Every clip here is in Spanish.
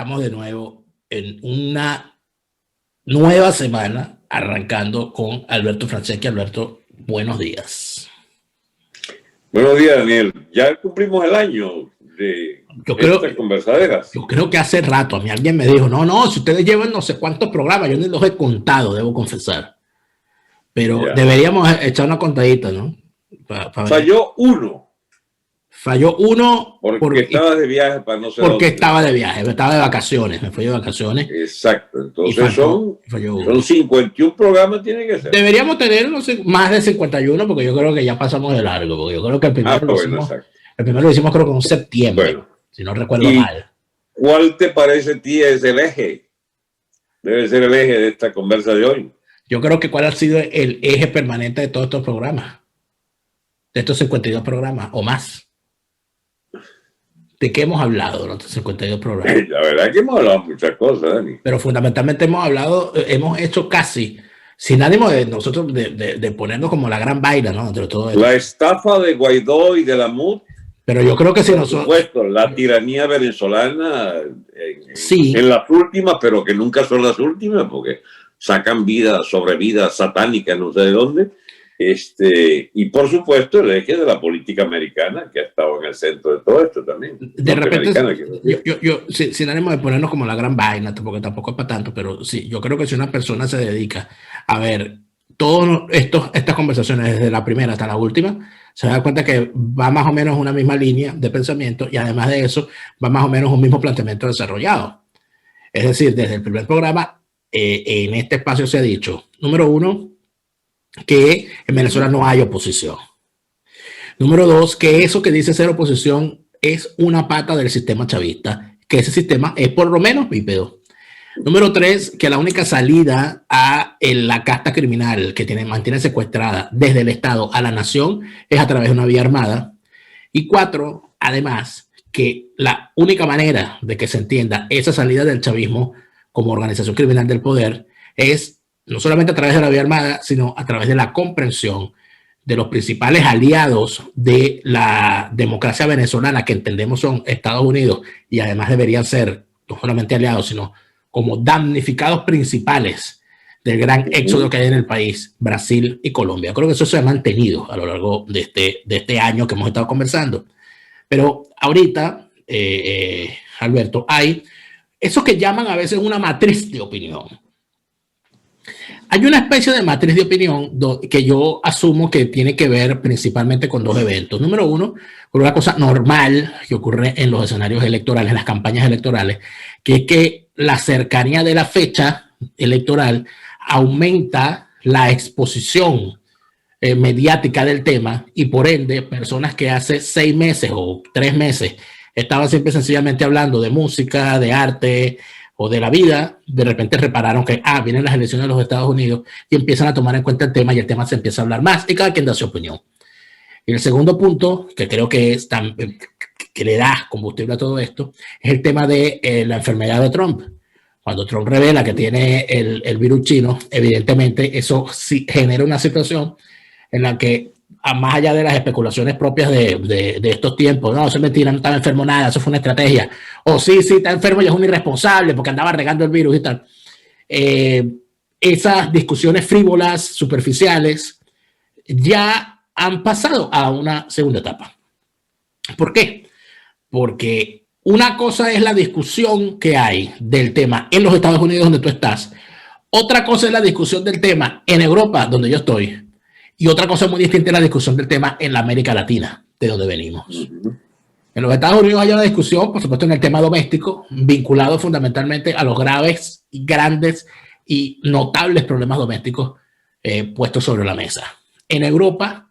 estamos de nuevo en una nueva semana, arrancando con Alberto Franceschi. Alberto, buenos días. Buenos días, Daniel. Ya cumplimos el año de estas conversaderas. Yo creo que hace rato a mí alguien me dijo, no, si ustedes llevan no sé cuántos programas, yo ni los he contado, debo confesar. Pero deberíamos echar una contadita, ¿no? Falló uno. Falló uno porque estaba de viaje para no sé porque dónde. Estaba de viaje, estaba de vacaciones, me fui de vacaciones. Exacto, entonces son 51 programas, tiene que ser. Deberíamos tener más de 51 porque yo creo que ya pasamos de largo, porque yo creo que el primero, lo hicimos creo que en septiembre, si no recuerdo mal. ¿Cuál te parece a ti es el eje? Debe ser el eje de esta conversa de hoy. Yo creo que cuál ha sido el eje permanente de todos estos programas, de estos 52 programas o más. ¿De qué hemos hablado durante 52 programas? La verdad es que hemos hablado muchas cosas, Dani. Pero fundamentalmente hemos hecho casi, sin ánimo de nosotros de ponernos como la gran vaina, ¿no? Entre todo esto. La estafa de Guaidó y de la MUD. Pero yo creo que si nosotros... Por supuesto, la tiranía venezolana sí. En las últimas, pero que nunca son las últimas, porque sacan vida sobre vida satánica, no sé de dónde. Y por supuesto el eje de la política americana que ha estado en el centro de todo esto también. De repente, yo sin ánimo de ponernos como la gran vaina, porque tampoco es para tanto, pero sí, yo creo que si una persona se dedica a ver todas estas conversaciones desde la primera hasta la última, se da cuenta que va más o menos una misma línea de pensamiento y además de eso va más o menos un mismo planteamiento desarrollado. Es decir, desde el primer programa en este espacio se ha dicho, número uno, que en Venezuela no hay oposición. Número dos, que eso que dice ser oposición es una pata del sistema chavista, que ese sistema es por lo menos bípedo. Número tres, que la única salida a la casta criminal que mantiene secuestrada desde el Estado a la nación es a través de una vía armada. Y cuatro, además, que la única manera de que se entienda esa salida del chavismo como organización criminal del poder es no solamente a través de la vía armada, sino a través de la comprensión de los principales aliados de la democracia venezolana, que entendemos son Estados Unidos, y además deberían ser no solamente aliados, sino como damnificados principales del gran éxodo que hay en el país, Brasil y Colombia. Creo que eso se ha mantenido a lo largo de este año que hemos estado conversando. Pero ahorita, Alberto, hay eso que llaman a veces una matriz de opinión. Hay una especie de matriz de opinión que yo asumo que tiene que ver principalmente con dos eventos. Número uno, con una cosa normal que ocurre en los escenarios electorales, en las campañas electorales, que es que la cercanía de la fecha electoral aumenta la exposición mediática del tema y por ende personas que hace 6 meses o 3 meses estaban siempre sencillamente hablando de música, de arte o de la vida, de repente repararon que vienen las elecciones de los Estados Unidos y empiezan a tomar en cuenta el tema y el tema se empieza a hablar más y cada quien da su opinión. Y el segundo punto, que creo que es que le da combustible a todo esto, es el tema de la enfermedad de Trump. Cuando Trump revela que tiene el virus chino, evidentemente eso sí genera una situación en la que, más allá de las especulaciones propias de estos tiempos, no, eso es mentira, no estaba enfermo nada, eso fue una estrategia, o sí, está enfermo y es un irresponsable porque andaba regando el virus y tal. Esas discusiones frívolas, superficiales, ya han pasado a una segunda etapa. ¿Por qué? Porque una cosa es la discusión que hay del tema en los Estados Unidos donde tú estás, otra cosa es la discusión del tema en Europa donde yo estoy, y otra cosa muy distinta es la discusión del tema en la América Latina, de donde venimos. En los Estados Unidos hay una discusión, por supuesto, en el tema doméstico, vinculado fundamentalmente a los graves, grandes y notables problemas domésticos puestos sobre la mesa. En Europa,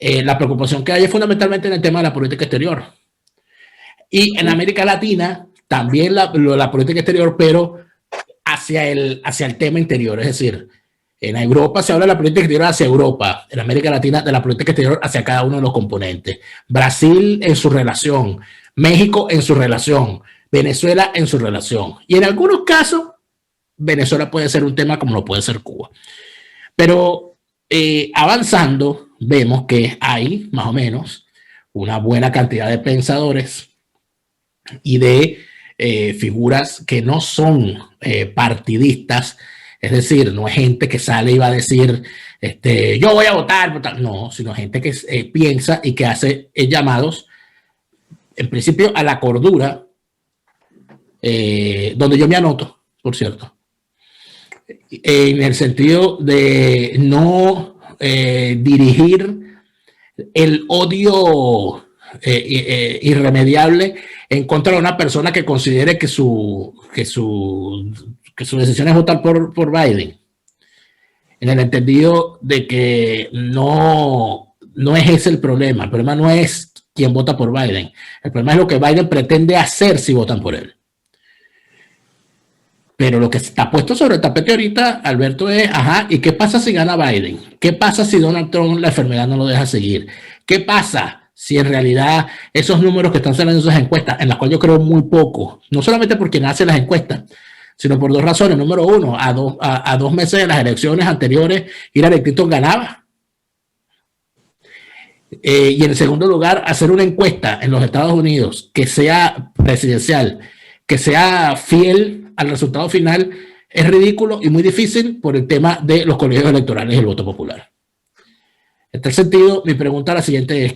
la preocupación que hay es fundamentalmente en el tema de la política exterior. Y en América Latina, también la política exterior, pero hacia el tema interior, es decir, en Europa se habla de la política exterior hacia Europa, en América Latina de la política exterior hacia cada uno de los componentes. Brasil en su relación, México en su relación, Venezuela en su relación. Y en algunos casos, Venezuela puede ser un tema como lo puede ser Cuba. Pero avanzando, vemos que hay más o menos una buena cantidad de pensadores y de figuras que no son partidistas, es decir, no es gente que sale y va a decir, yo voy a votar, no, sino gente que piensa y que hace llamados, en principio, a la cordura, donde yo me anoto, por cierto, en el sentido de no dirigir el odio irremediable en contra de una persona que considere que su decisión es votar por Biden, en el entendido de que no es ese el problema no es quién vota por Biden, el problema es lo que Biden pretende hacer si votan por él. Pero lo que está puesto sobre el tapete ahorita, Alberto, es, ¿y qué pasa si gana Biden? ¿Qué pasa si Donald Trump la enfermedad no lo deja seguir? ¿Qué pasa si en realidad esos números que están saliendo en esas encuestas, en las cuales yo creo muy poco, no solamente por quien hace las encuestas, sino por dos razones? Número uno, a 2 meses de las elecciones anteriores, Hillary Clinton ganaba. Y en segundo lugar, hacer una encuesta en los Estados Unidos que sea presidencial, que sea fiel al resultado final, es ridículo y muy difícil por el tema de los colegios electorales y el voto popular. En tal sentido, mi pregunta la siguiente es,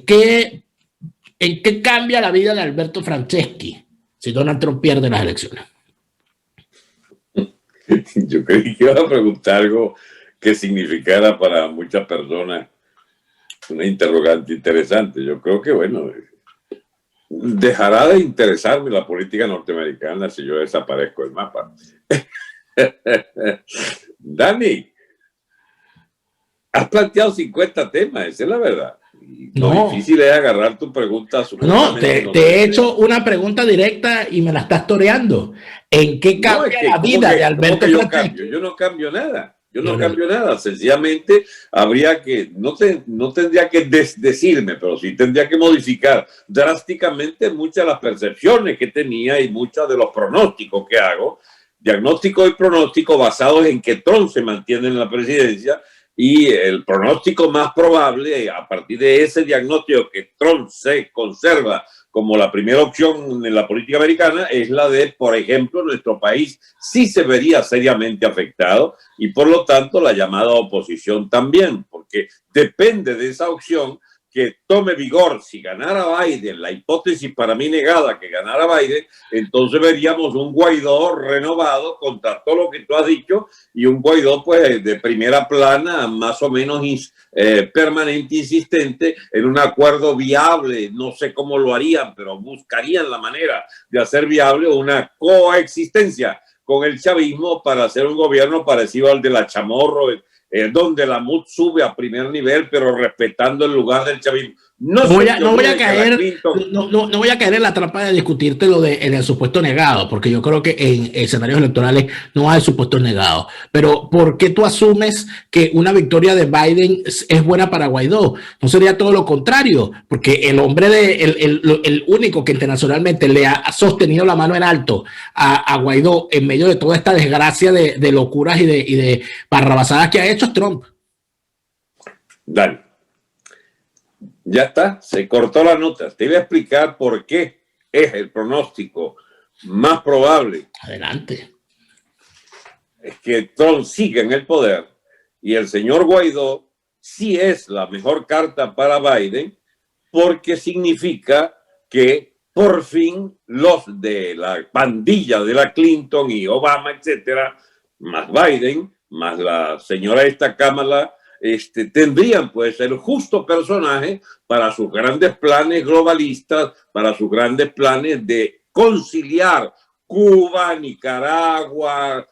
¿en qué cambia la vida de Alberto Franceschi si Donald Trump pierde las elecciones? Yo creí que iba a preguntar algo que significara para muchas personas una interrogante interesante. Yo creo que, bueno, dejará de interesarme la política norteamericana si yo desaparezco del mapa. Dani, has planteado 50 temas, esa es la verdad. Lo difícil es agarrar tu pregunta. No, te he hecho una pregunta directa y me la estás toreando. ¿En qué cambia la vida de Alberto Franceschi? Yo no cambio nada. Yo no cambio nada, sencillamente habría que, no tendría que decirme, pero sí tendría que modificar drásticamente muchas de las percepciones que tenía y muchos de los pronósticos que hago, diagnóstico y pronóstico basados en que Trump se mantiene en la presidencia, y el pronóstico más probable a partir de ese diagnóstico que Trump se conserva como la primera opción en la política americana es la de, por ejemplo, nuestro país sí se vería seriamente afectado y por lo tanto la llamada oposición también, porque depende de esa opción que tome vigor. Si ganara Biden, la hipótesis para mí negada que ganara Biden, entonces veríamos un Guaidó renovado contra todo lo que tú has dicho y un Guaidó pues de primera plana, más o menos permanente, insistente en un acuerdo viable. No sé cómo lo harían, pero buscarían la manera de hacer viable una coexistencia con el chavismo para hacer un gobierno parecido al de la Chamorro, donde la MUD sube a primer nivel, pero respetando el lugar del chavismo. No voy a caer en la trampa de discutirte en el supuesto negado, porque yo creo que en escenarios electorales no hay supuestos negados. Pero ¿por qué tú asumes que una victoria de Biden es buena para Guaidó? ¿No sería todo lo contrario? Porque el hombre el único que internacionalmente le ha sostenido la mano en alto a Guaidó en medio de toda esta desgracia de locuras y de barrabasadas que ha hecho es Trump. Dale. Ya está, se cortó la nota. Te iba a explicar por qué es el pronóstico más probable. Adelante. Es que Trump sigue en el poder y el señor Guaidó sí es la mejor carta para Biden porque significa que por fin los de la pandilla de la Clinton y Obama, etcétera, más Biden, más la señora Kamala, tendrían pues el justo personaje para sus grandes planes globalistas, para sus grandes planes de conciliar Cuba, Nicaragua,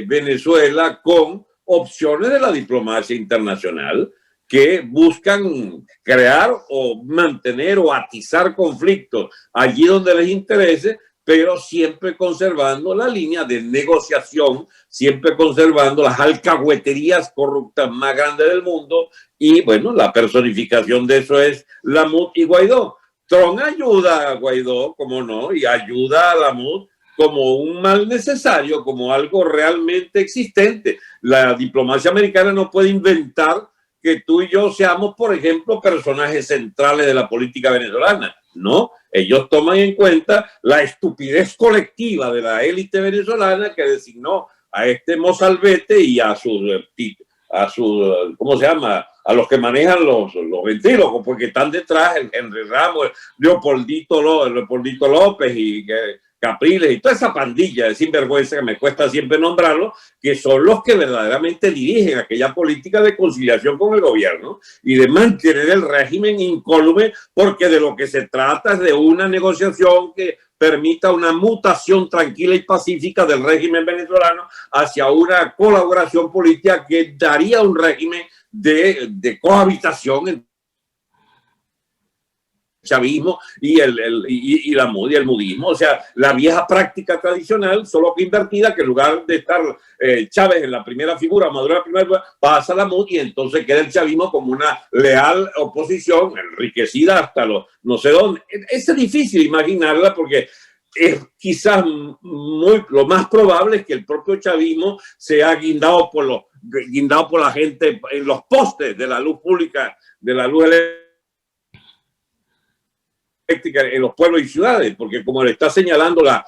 Venezuela con opciones de la diplomacia internacional que buscan crear o mantener o atizar conflictos allí donde les interese, pero siempre conservando la línea de negociación, siempre conservando las alcahueterías corruptas más grandes del mundo. Y bueno, la personificación de eso es la MUD y Guaidó. Trump ayuda a Guaidó, como no, y ayuda a la MUD como un mal necesario, como algo realmente existente. La diplomacia americana no puede inventar que tú y yo seamos, por ejemplo, personajes centrales de la política venezolana. No, ellos toman en cuenta la estupidez colectiva de la élite venezolana que designó a este Mozalbete y a sus, ¿cómo se llama? A los que manejan los ventrílocos, porque están detrás el Henry Ramos, Leopoldito López y Capriles y toda esa pandilla de sinvergüenza que me cuesta siempre nombrarlo, que son los que verdaderamente dirigen aquella política de conciliación con el gobierno y de mantener el régimen incólume, porque de lo que se trata es de una negociación que permita una mutación tranquila y pacífica del régimen venezolano hacia una colaboración política que daría un régimen de cohabitación entre el chavismo y el mudismo, o sea, la vieja práctica tradicional, solo que invertida, que en lugar de estar Chávez en la primera figura, Maduro en la primera figura, pasa la MUD y entonces queda el chavismo como una leal oposición, enriquecida hasta no sé dónde. Es difícil imaginarla porque es quizás lo más probable es que el propio chavismo sea guindado por la gente en los postes de la luz pública, de la luz eléctrica en los pueblos y ciudades, porque como le está señalando la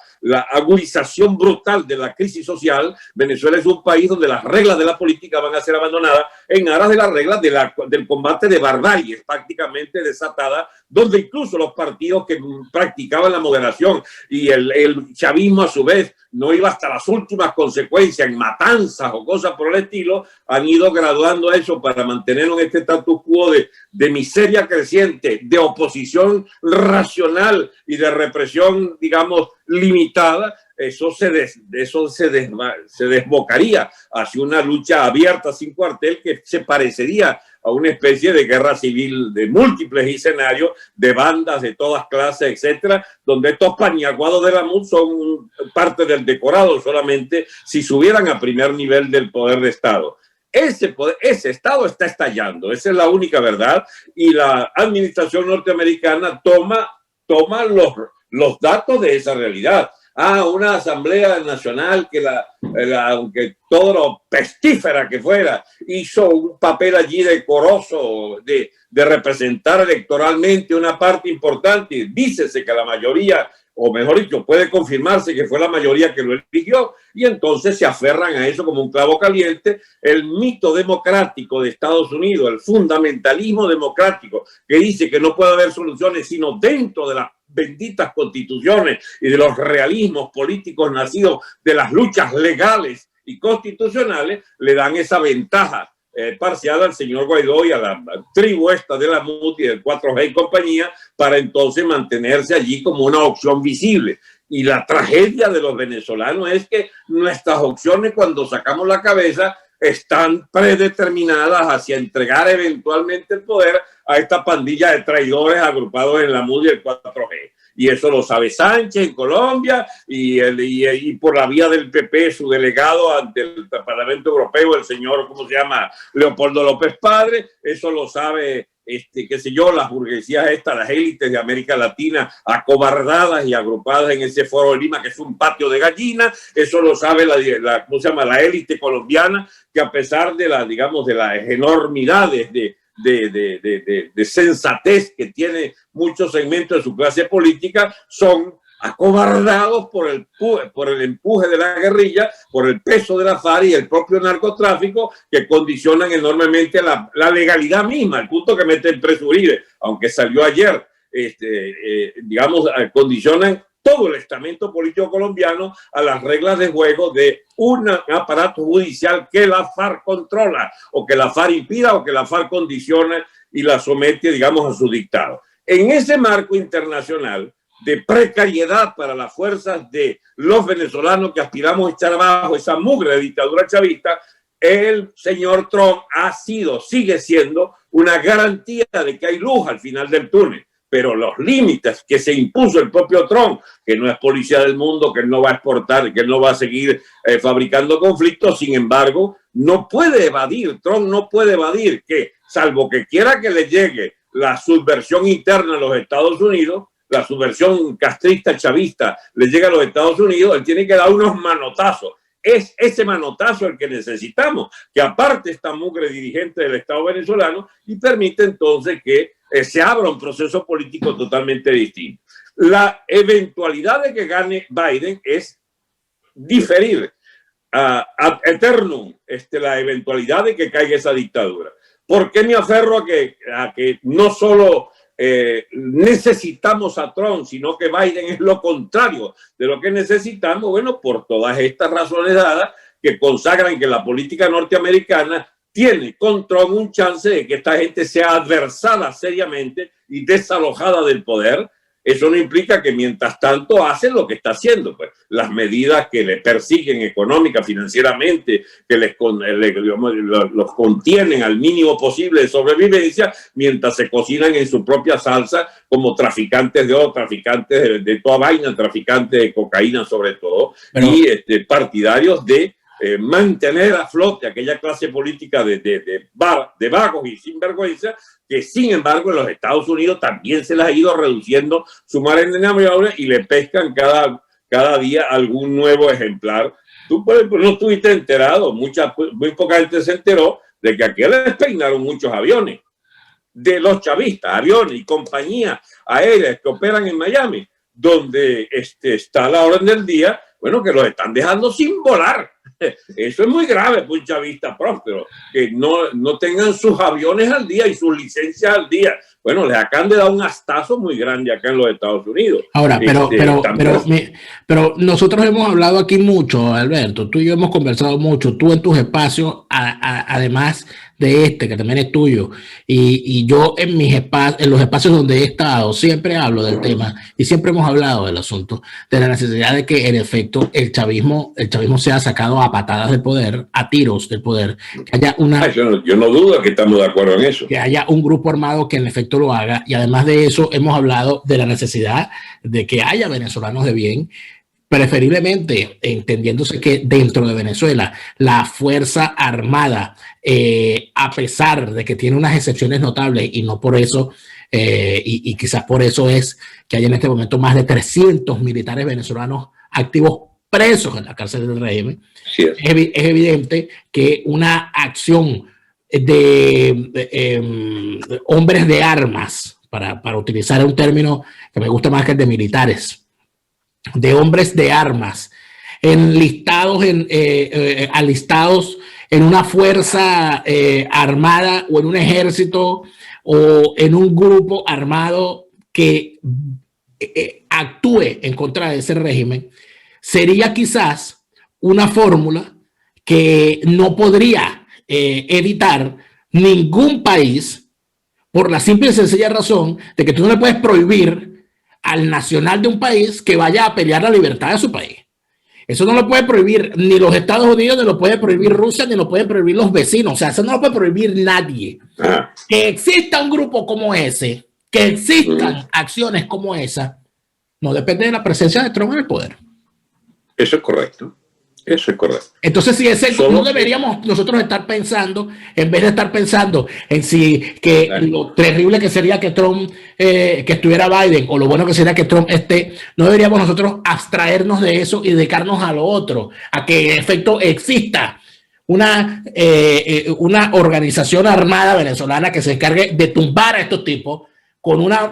agudización brutal de la crisis social, Venezuela es un país donde las reglas de la política van a ser abandonadas en aras de las reglas del combate de barbarie prácticamente desatada, donde incluso los partidos que practicaban la moderación y el chavismo a su vez no iba hasta las últimas consecuencias en matanzas o cosas por el estilo, han ido graduando eso para mantenerlo en este status quo de miseria creciente, de oposición racional y de represión, digamos, limitada. Eso se desbocaría hacia una lucha abierta sin cuartel que se parecería a una especie de guerra civil de múltiples escenarios, de bandas de todas clases, etcétera, donde estos paniaguados de la MUD son parte del decorado solamente si subieran a primer nivel del poder de Estado. Ese Estado está estallando, esa es la única verdad, y la administración norteamericana toma los datos de esa realidad. Una asamblea nacional que aunque todo lo pestífera que fuera, hizo un papel allí decoroso de representar electoralmente una parte importante. Dícese que la mayoría, o mejor dicho, puede confirmarse que fue la mayoría que lo eligió, y entonces se aferran a eso como un clavo caliente. El mito democrático de Estados Unidos, el fundamentalismo democrático que dice que no puede haber soluciones sino dentro de las benditas constituciones y de los realismos políticos nacidos de las luchas legales y constitucionales, le dan esa ventaja parcial al señor Guaidó y a la tribu esta de la MUD y del 4G y compañía, para entonces mantenerse allí como una opción visible. Y la tragedia de los venezolanos es que nuestras opciones, cuando sacamos la cabeza, están predeterminadas hacia entregar eventualmente el poder a esta pandilla de traidores agrupados en la MUD y el 4G. Y eso lo sabe Sánchez en Colombia y por la vía del PP, su delegado ante el Parlamento Europeo, el señor, ¿cómo se llama? Leopoldo López Padre. Eso lo sabe, qué sé yo, las burguesías estas, las élites de América Latina, acobardadas y agrupadas en ese foro de Lima, que es un patio de gallinas. Eso lo sabe ¿cómo se llama? La élite colombiana, que a pesar de las enormidades de sensatez que tiene muchos segmentos de su clase política, son acobardados por el empuje de la guerrilla, por el peso de la FARC y el propio narcotráfico, que condicionan enormemente la legalidad misma, al punto que meten preso Uribe, aunque salió ayer, condicionan todo el estamento político colombiano a las reglas de juego de un aparato judicial que la FARC controla, o que la FARC impida, o que la FARC condiciona y la somete, digamos, a su dictado. En ese marco internacional de precariedad para las fuerzas de los venezolanos que aspiramos a echar abajo esa mugre de dictadura chavista, el señor Trump sigue siendo una garantía de que hay luz al final del túnel. Pero los límites que se impuso el propio Trump, que no es policía del mundo, que no va a exportar, que no va a seguir fabricando conflictos, sin embargo, Trump no puede evadir que, salvo que quiera que le llegue la subversión interna a los Estados Unidos, la subversión castrista, chavista, le llega a los Estados Unidos, él tiene que dar unos manotazos es ese manotazo el que necesitamos, que aparte esta mugre dirigente del Estado venezolano y permite entonces que se abra un proceso político totalmente distinto. La eventualidad de que gane Biden es diferir ad eternum la eventualidad de que caiga esa dictadura. ¿Por qué me aferro a que no solo necesitamos a Trump, sino que Biden es lo contrario de lo que necesitamos? Bueno, por todas estas razones dadas que consagran que la política norteamericana tiene con Trump un chance de que esta gente sea adversada seriamente y desalojada del poder. Eso no implica que mientras tanto hacen lo que está haciendo, pues las medidas que le persiguen económica, financieramente, que los contienen al mínimo posible de sobrevivencia, mientras se cocinan en su propia salsa como traficantes de oro, traficantes de toda vaina, traficantes de cocaína sobre todo, y partidarios de mantener a flote aquella clase política de vagos y sinvergüenza, que sin embargo en los Estados Unidos también se les ha ido reduciendo su margen de maniobra y le pescan cada día algún nuevo ejemplar. Tú, por ejemplo, no estuviste enterado, muy poca gente se enteró de que aquí les peinaron muchos aviones de los chavistas, aviones y compañías aéreas que operan en Miami, donde está a la orden del día, bueno, que los están dejando sin volar. Eso es muy grave para un chavista próspero, que no tengan sus aviones al día y sus licencias al día. Bueno, les acaban de dar un astazo muy grande acá en los Estados Unidos. Ahora, pero nosotros hemos hablado aquí mucho, Alberto, tú y yo hemos conversado mucho, tú en tus espacios, además de que también es tuyo, y yo en los espacios donde he estado, siempre hablo del tema y siempre hemos hablado del asunto, de la necesidad de que en efecto el chavismo sea sacado a patadas del poder, a tiros del poder, que haya yo no dudo que estamos de acuerdo en eso. Que haya un grupo armado que en efecto lo haga, y además de eso hemos hablado de la necesidad de que haya venezolanos de bien, preferiblemente entendiéndose que dentro de Venezuela la Fuerza Armada, a pesar de que tiene unas excepciones notables y no por eso, y quizás por eso es que hay en este momento más de 300 militares venezolanos activos presos en la cárcel del régimen, sí. Es evidente que una acción de hombres de armas, para utilizar un término que me gusta más que el de militares, de hombres de armas, alistados en una fuerza armada o en un ejército o en un grupo armado que actúe en contra de ese régimen, sería quizás una fórmula que no podría evitar ningún país, por la simple y sencilla razón de que tú no le puedes prohibir al nacional de un país que vaya a pelear la libertad de su país. Eso no lo puede prohibir ni los Estados Unidos, ni lo puede prohibir Rusia, ni lo pueden prohibir los vecinos. O sea, eso no lo puede prohibir nadie. Que exista un grupo como ese, que existan acciones como esa, no depende de la presencia de Trump en el poder. Eso es correcto. Eso es correcto. Entonces, si ese no deberíamos nosotros estar pensando, en vez de estar pensando en lo terrible que sería que Trump, que estuviera Biden, o lo bueno que sería que Trump esté, no deberíamos nosotros abstraernos de eso y dedicarnos a lo otro, a que en efecto exista una organización armada venezolana que se encargue de tumbar a estos tipos con unos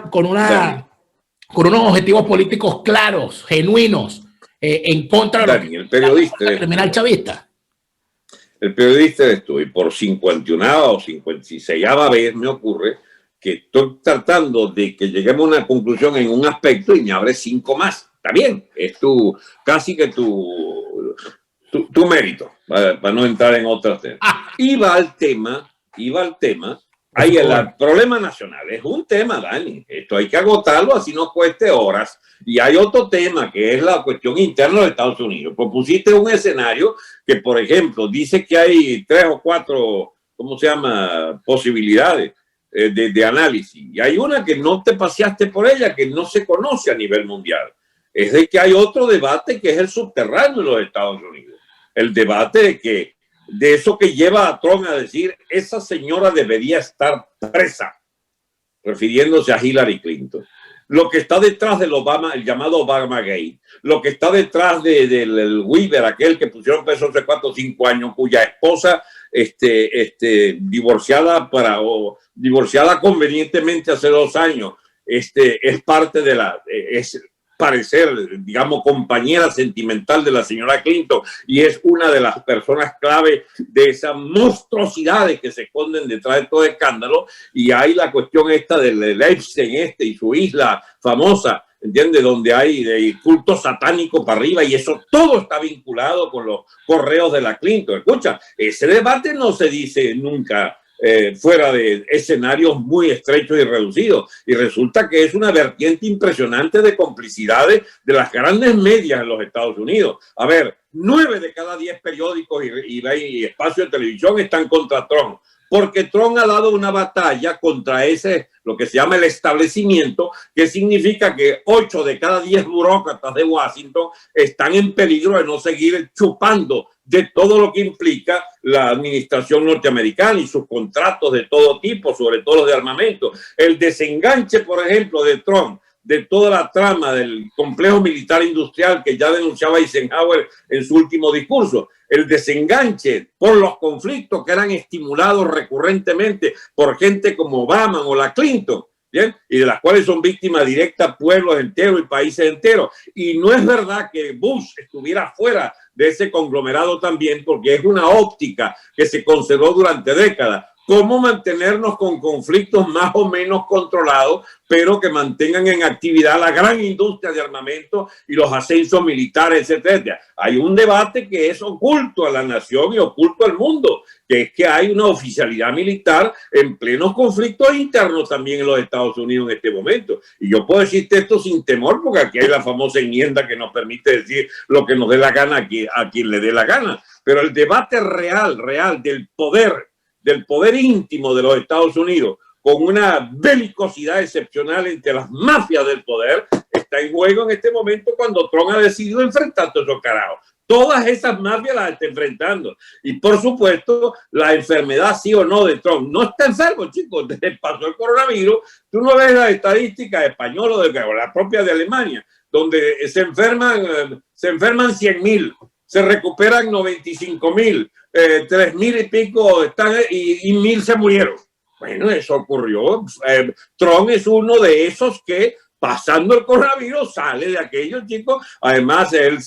objetivos políticos claros, genuinos, en contra de el periodista criminal chavista. El periodista eres tú, y por 51 o 56ª vez me ocurre que estoy tratando de que lleguemos a una conclusión en un aspecto y me abre 5 más. Está bien, es casi que tu mérito, para no entrar en otros temas. Iba al tema. Ahí el problema nacional es un tema, Dani. Esto hay que agotarlo, así nos cueste horas. Y hay otro tema que es la cuestión interna de Estados Unidos. Propusiste un escenario que, por ejemplo, dice que hay 3 o 4, posibilidades de análisis. Y hay una que no te paseaste por ella, que no se conoce a nivel mundial. Es de que hay otro debate que es el subterráneo de los Estados Unidos. El debate de eso que lleva a Trump a decir, esa señora debería estar presa, refiriéndose a Hillary Clinton. lo que está detrás del Obama, el llamado Obama Gate, lo que está detrás del Weaver, aquel que pusieron preso hace 4 o 5 años, cuya esposa divorciada convenientemente hace 2 años, es parte de es parecer, digamos, compañera sentimental de la señora Clinton, y es una de las personas clave de esas monstruosidades que se esconden detrás de todo escándalo. Y hay la cuestión esta del Epstein y su isla famosa, ¿entiendes? Donde hay de culto satánico para arriba, y eso todo está vinculado con los correos de la Clinton. Escucha, ese debate no se dice nunca fuera de escenarios muy estrechos y reducidos, y resulta que es una vertiente impresionante de complicidades de las grandes medias en los Estados Unidos. A ver, 9 de cada 10 periódicos y espacios de televisión están contra Trump, porque Trump ha dado una batalla contra lo que se llama el establecimiento, que significa que 8 de cada 10 burócratas de Washington están en peligro de no seguir chupando de todo lo que implica la administración norteamericana y sus contratos de todo tipo, sobre todo los de armamento. El desenganche, por ejemplo, de Trump, de toda la trama del complejo militar industrial que ya denunciaba Eisenhower en su último discurso, el desenganche por los conflictos que eran estimulados recurrentemente por gente como Obama o la Clinton, ¿bien? Y de las cuales son víctimas directas pueblos enteros y países enteros. Y no es verdad que Bush estuviera fuera de ese conglomerado también, porque es una óptica que se conservó durante décadas. Cómo mantenernos con conflictos más o menos controlados, pero que mantengan en actividad la gran industria de armamento y los ascensos militares, etcétera. Hay un debate que es oculto a la nación y oculto al mundo, que es que hay una oficialidad militar en plenos conflictos internos también en los Estados Unidos en este momento. Y yo puedo decirte esto sin temor, porque aquí hay la famosa enmienda que nos permite decir lo que nos dé la gana a quien le dé la gana. Pero el debate real del poder íntimo de los Estados Unidos, con una belicosidad excepcional entre las mafias del poder, está en juego en este momento cuando Trump ha decidido enfrentar a todos esos carajos. Todas esas mafias las está enfrentando. Y por supuesto, la enfermedad, sí o no, de Trump. No está enfermo, chicos. Desde que pasó el coronavirus, tú no ves las estadísticas españolas o la propia de Alemania, donde se enferman 100.000, se recuperan 95.000, 3.000 y pico están y 1.000 se murieron. Bueno, eso ocurrió. Trump es uno de esos que, pasando el coronavirus, sale de aquello, chicos. Además, él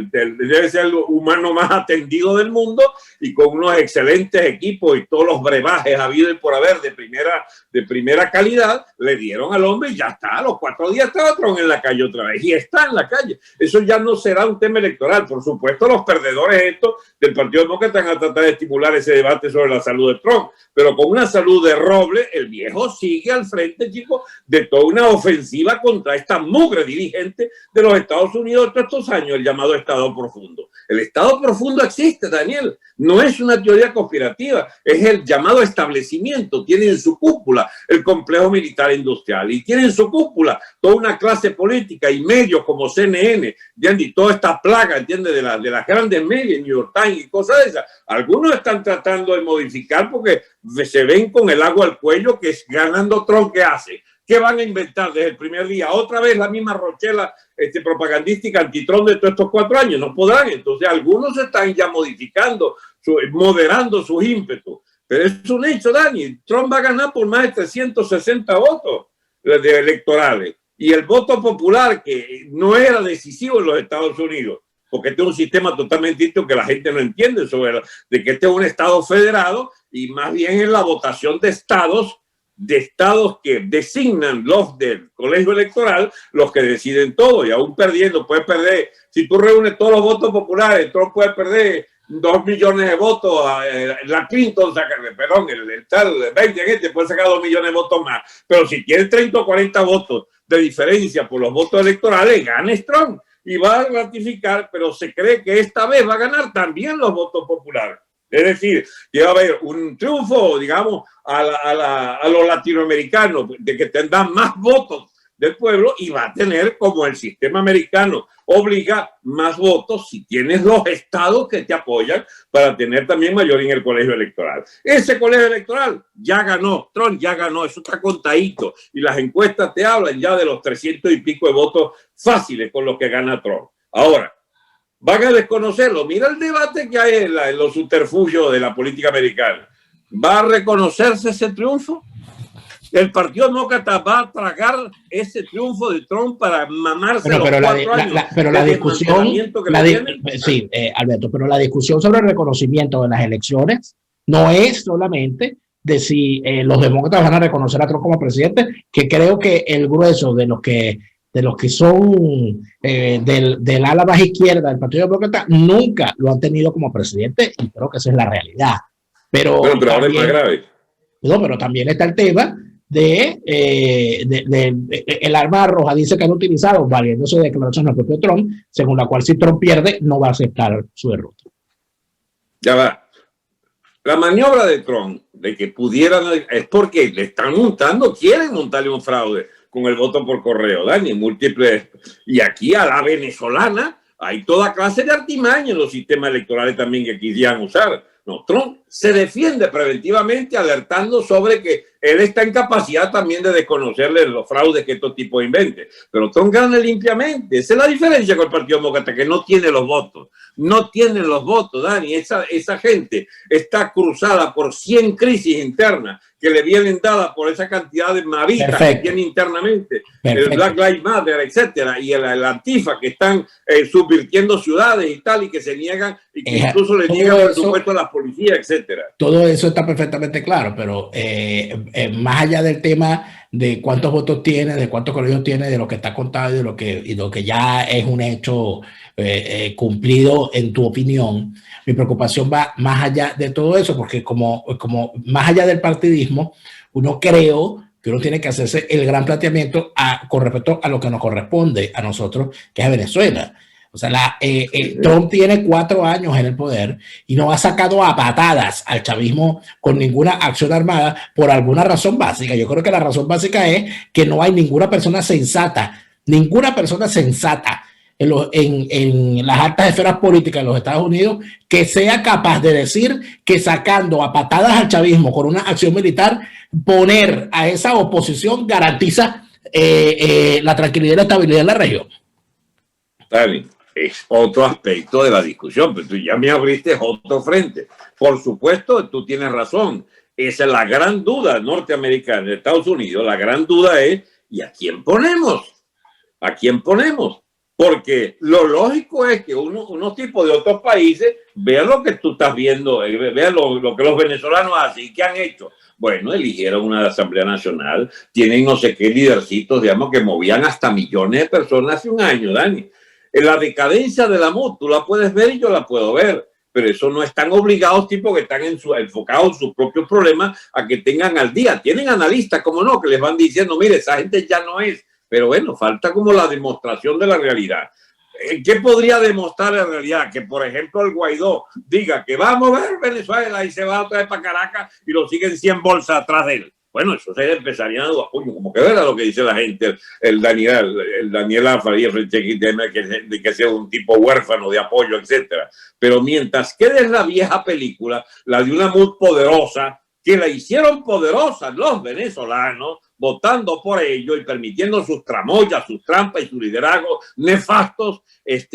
debe ser el humano más atendido del mundo y con unos excelentes equipos y todos los brebajes habidos y por haber de primera calidad, le dieron al hombre y ya está. A los 4 días estaba Trump en la calle otra vez y está en la calle. Eso ya no será un tema electoral. Por supuesto, los perdedores estos del Partido Demócrata van a tratar de estimular ese debate sobre la salud de Trump, pero con una salud de roble, el viejo sigue al frente, chicos, de toda una ofensiva contra esta mugre dirigente de los Estados Unidos todos estos años, el llamado Estado Profundo. El Estado Profundo existe, Daniel. No es una teoría conspirativa, es el llamado establecimiento. Tiene en su cúpula el complejo militar industrial y tiene en su cúpula toda una clase política y medios como CNN, ¿entiendes? Y toda esta plaga, ¿entiendes? De las grandes medias, New York Times y cosas de esas. Algunos están tratando de modificar porque se ven con el agua al cuello, que es ganando Trump. ¿Qué hace? ¿Qué van a inventar desde el primer día? Otra vez la misma rochela propagandística anti-Trump de todos estos 4 años. No podrán. Entonces algunos están ya modificando, moderando sus ímpetus. Pero es un hecho, Dani. Trump va a ganar por más de 360 votos electorales. Y el voto popular, que no era decisivo en los Estados Unidos, porque este es un sistema totalmente distinto que la gente no entiende de que este es un estado federado y más bien es la votación de estados que designan los del colegio electoral, los que deciden todo. Y aún perdiendo, puede perder, si tú reúnes todos los votos populares, Trump puede perder 2 millones de votos, la Clinton el tal Biden puede sacar 2 millones de votos más, pero si tiene 30 o 40 votos de diferencia por los votos electorales, gana Trump y va a ratificar, pero se cree que esta vez va a ganar también los votos populares. Es decir, que va a haber un triunfo, digamos, a los latinoamericanos, de que tendrán más votos del pueblo y va a tener, como el sistema americano obliga, más votos si tienes los estados que te apoyan para tener también mayoría en el colegio electoral. Ese colegio electoral ya ganó, Trump ya ganó, eso está contadito y las encuestas te hablan ya de los 300 y pico de votos fáciles con los que gana Trump. Ahora, van a desconocerlo. Mira el debate que hay en los subterfugios de la política americana. ¿Va a reconocerse ese triunfo? El Partido Demócrata va a tragar ese triunfo de Trump para mamarse los 4 años. Pero la discusión, sí, Alberto, pero la discusión sobre el reconocimiento de las elecciones no es solamente de si los demócratas van a reconocer a Trump como presidente, que creo que el grueso de los que son del ala más izquierda del Partido Demócrata nunca lo han tenido como presidente, y creo que esa es la realidad. Pero también, ahora es más grave. No, pero también está el tema de el arma roja dice que han utilizado, valiéndose de declaraciones del propio Trump, según la cual si Trump pierde no va a aceptar su derrota. Ya va. La maniobra de Trump de que pudieran es porque le están montando, quieren montarle un fraude con el voto por correo, Dani, múltiples. Y aquí a la venezolana hay toda clase de artimaña en los sistemas electorales también que quisieran usar. No, Trump se defiende preventivamente alertando sobre que él está en capacidad también de desconocerle los fraudes que estos tipos inventen. Pero Trump gana limpiamente. Esa es la diferencia con el Partido Demócrata, que no tiene los votos. No tienen los votos, Dani. Esa gente está cruzada por 100 crisis internas que le vienen dadas por esa cantidad de mavitas que tiene internamente. Perfecto. El Black Lives Matter, etcétera, y el Antifa, que están subvirtiendo ciudades y tal, y que se niegan, y que incluso le niegan presupuesto a las policías, etcétera. Todo eso está perfectamente claro, pero más allá del tema de cuántos votos tiene, de cuántos colegios tiene, de lo que está contado y lo que ya es un hecho cumplido en tu opinión, mi preocupación va más allá de todo eso, porque como más allá del partidismo, creo que uno tiene que hacerse el gran planteamiento con respecto a lo que nos corresponde a nosotros, que es Venezuela. O sea, Trump tiene 4 años en el poder y no ha sacado a patadas al chavismo con ninguna acción armada por alguna razón básica. Yo creo que la razón básica es que no hay ninguna persona sensata en las altas esferas políticas de los Estados Unidos que sea capaz de decir que sacando a patadas al chavismo con una acción militar, poner a esa oposición garantiza la tranquilidad y la estabilidad en la región. Dani, es otro aspecto de la discusión, pero tú ya me abriste otro frente. Por supuesto, tú tienes razón. Esa es la gran duda norteamericana de Estados Unidos. La gran duda es, ¿y a quién ponemos? ¿A quién ponemos? Porque lo lógico es que unos tipos de otros países vean lo que tú estás viendo, vean lo que los venezolanos hacen y qué han hecho. Bueno, eligieron una Asamblea Nacional, tienen no sé qué lidercitos, digamos, que movían hasta millones de personas hace un año, Dani. En la decadencia de la MUD, tú la puedes ver y yo la puedo ver, pero eso no están obligados, tipos que están enfocados en sus propios problemas a que tengan al día. Tienen analistas, como no, que les van diciendo, mire, esa gente ya no es. Pero bueno, falta como la demostración de la realidad. ¿Qué podría demostrar la realidad? Que, por ejemplo, el Guaidó diga que va a mover Venezuela y se va otra vez para Caracas y lo siguen 100 bolsas atrás de él. Bueno, eso se empezaría a dar apoyo, como que verá lo que dice la gente, el Daniel Alfaro, que sea un tipo huérfano de apoyo, etcétera. Pero mientras quede la vieja película, la de una MUD poderosa, que la hicieron poderosa los venezolanos, votando por ello y permitiendo sus tramoyas, sus trampas y su liderazgo nefastos,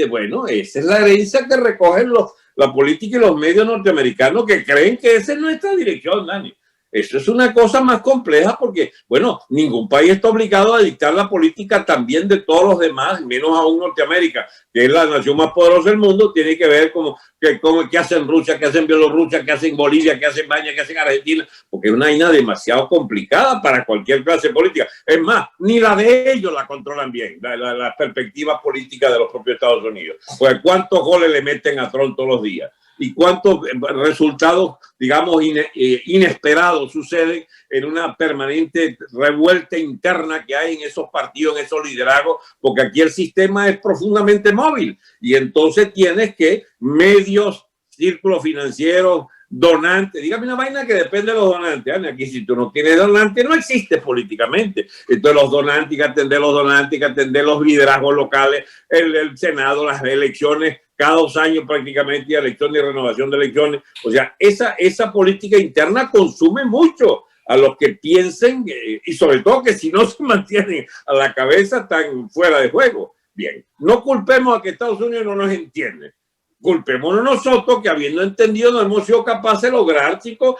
bueno, esa es la herencia que recogen la política y los medios norteamericanos, que creen que esa es nuestra dirección, Dani. Eso es una cosa más compleja porque, bueno, ningún país está obligado a dictar la política también de todos los demás, menos aún Norteamérica, que es la nación más poderosa del mundo. Tiene que ver qué hacen Rusia, qué hacen Bielorrusia, qué hacen Bolivia, qué hacen España, qué hacen Argentina, porque es una vaina demasiado complicada para cualquier clase política. Es más, ni la de ellos la controlan bien, la perspectiva política de los propios Estados Unidos. Pues cuántos goles le meten a Trump todos los días y cuántos resultados, digamos, inesperados suceden en una permanente revuelta interna que hay en esos partidos, en esos liderazgos, porque aquí el sistema es profundamente móvil y entonces tienes que medios, círculos financieros, donantes. Dígame una vaina que depende de los donantes. Aquí si tú no tienes donantes, no existe políticamente. Entonces los donantes, hay que atender los liderazgos locales, el Senado, las elecciones, cada 2 años prácticamente, y elecciones y renovación de elecciones. O sea, esa política interna consume mucho a los que piensen, y sobre todo que si no se mantienen a la cabeza están fuera de juego. Bien, no culpemos a que Estados Unidos no nos entiende. Culpémonos nosotros que habiendo entendido no hemos sido capaces de lograr, chicos,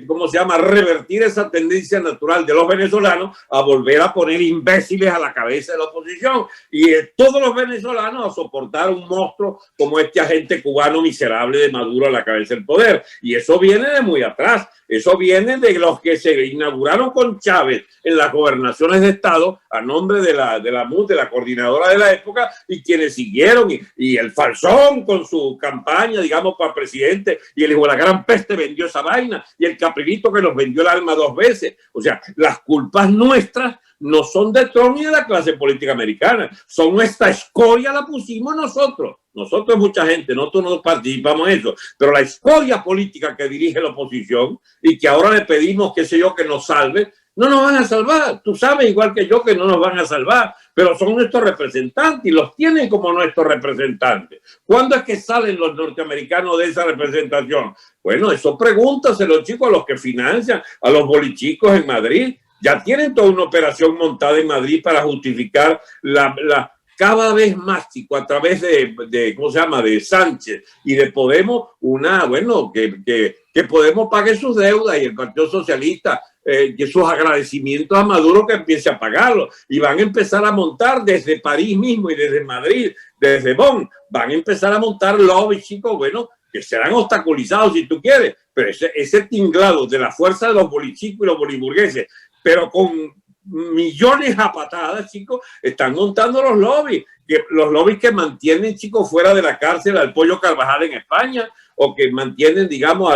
¿cómo se llama? Revertir esa tendencia natural de los venezolanos a volver a poner imbéciles a la cabeza de la oposición y todos los venezolanos a soportar un monstruo como este agente cubano miserable de Maduro a la cabeza del poder. Y eso viene de muy atrás. Eso viene de los que se inauguraron con Chávez en las gobernaciones de Estado a nombre de la MUD, de la coordinadora de la época, y quienes siguieron, y el Falzón con su campaña, digamos, para presidente, y el hijo de la gran peste vendió esa vaina, y el Caprilito que nos vendió el alma 2 veces. O sea, las culpas nuestras no son de Trump ni de la clase política americana, son nuestra escoria, la pusimos nosotros. Nosotros, mucha gente, nosotros no participamos en eso, pero la escoria política que dirige la oposición y que ahora le pedimos, qué sé yo, que nos salve, no nos van a salvar. Tú sabes igual que yo que no nos van a salvar, pero son nuestros representantes y los tienen como nuestros representantes. ¿Cuándo es que salen los norteamericanos de esa representación? Bueno, eso pregúntaselo, chicos, a los que financian, a los bolichicos en Madrid. Ya tienen toda una operación montada en Madrid para justificar cada vez más, chico, a través de ¿cómo se llama?, de Sánchez y de Podemos, que Podemos pague sus deudas y el Partido Socialista que sus agradecimientos a Maduro que empiece a pagarlo. Y van a empezar a montar desde París mismo y desde Madrid, desde Bonn, van a empezar a montar lobbies, chicos, bueno, que serán obstaculizados si tú quieres, pero ese tinglado de la fuerza de los bolichicos y los boliburgueses, pero con millones a patadas, chicos, están montando los lobbies que mantienen, chicos, fuera de la cárcel al Pollo Carvajal en España, o que mantienen, digamos,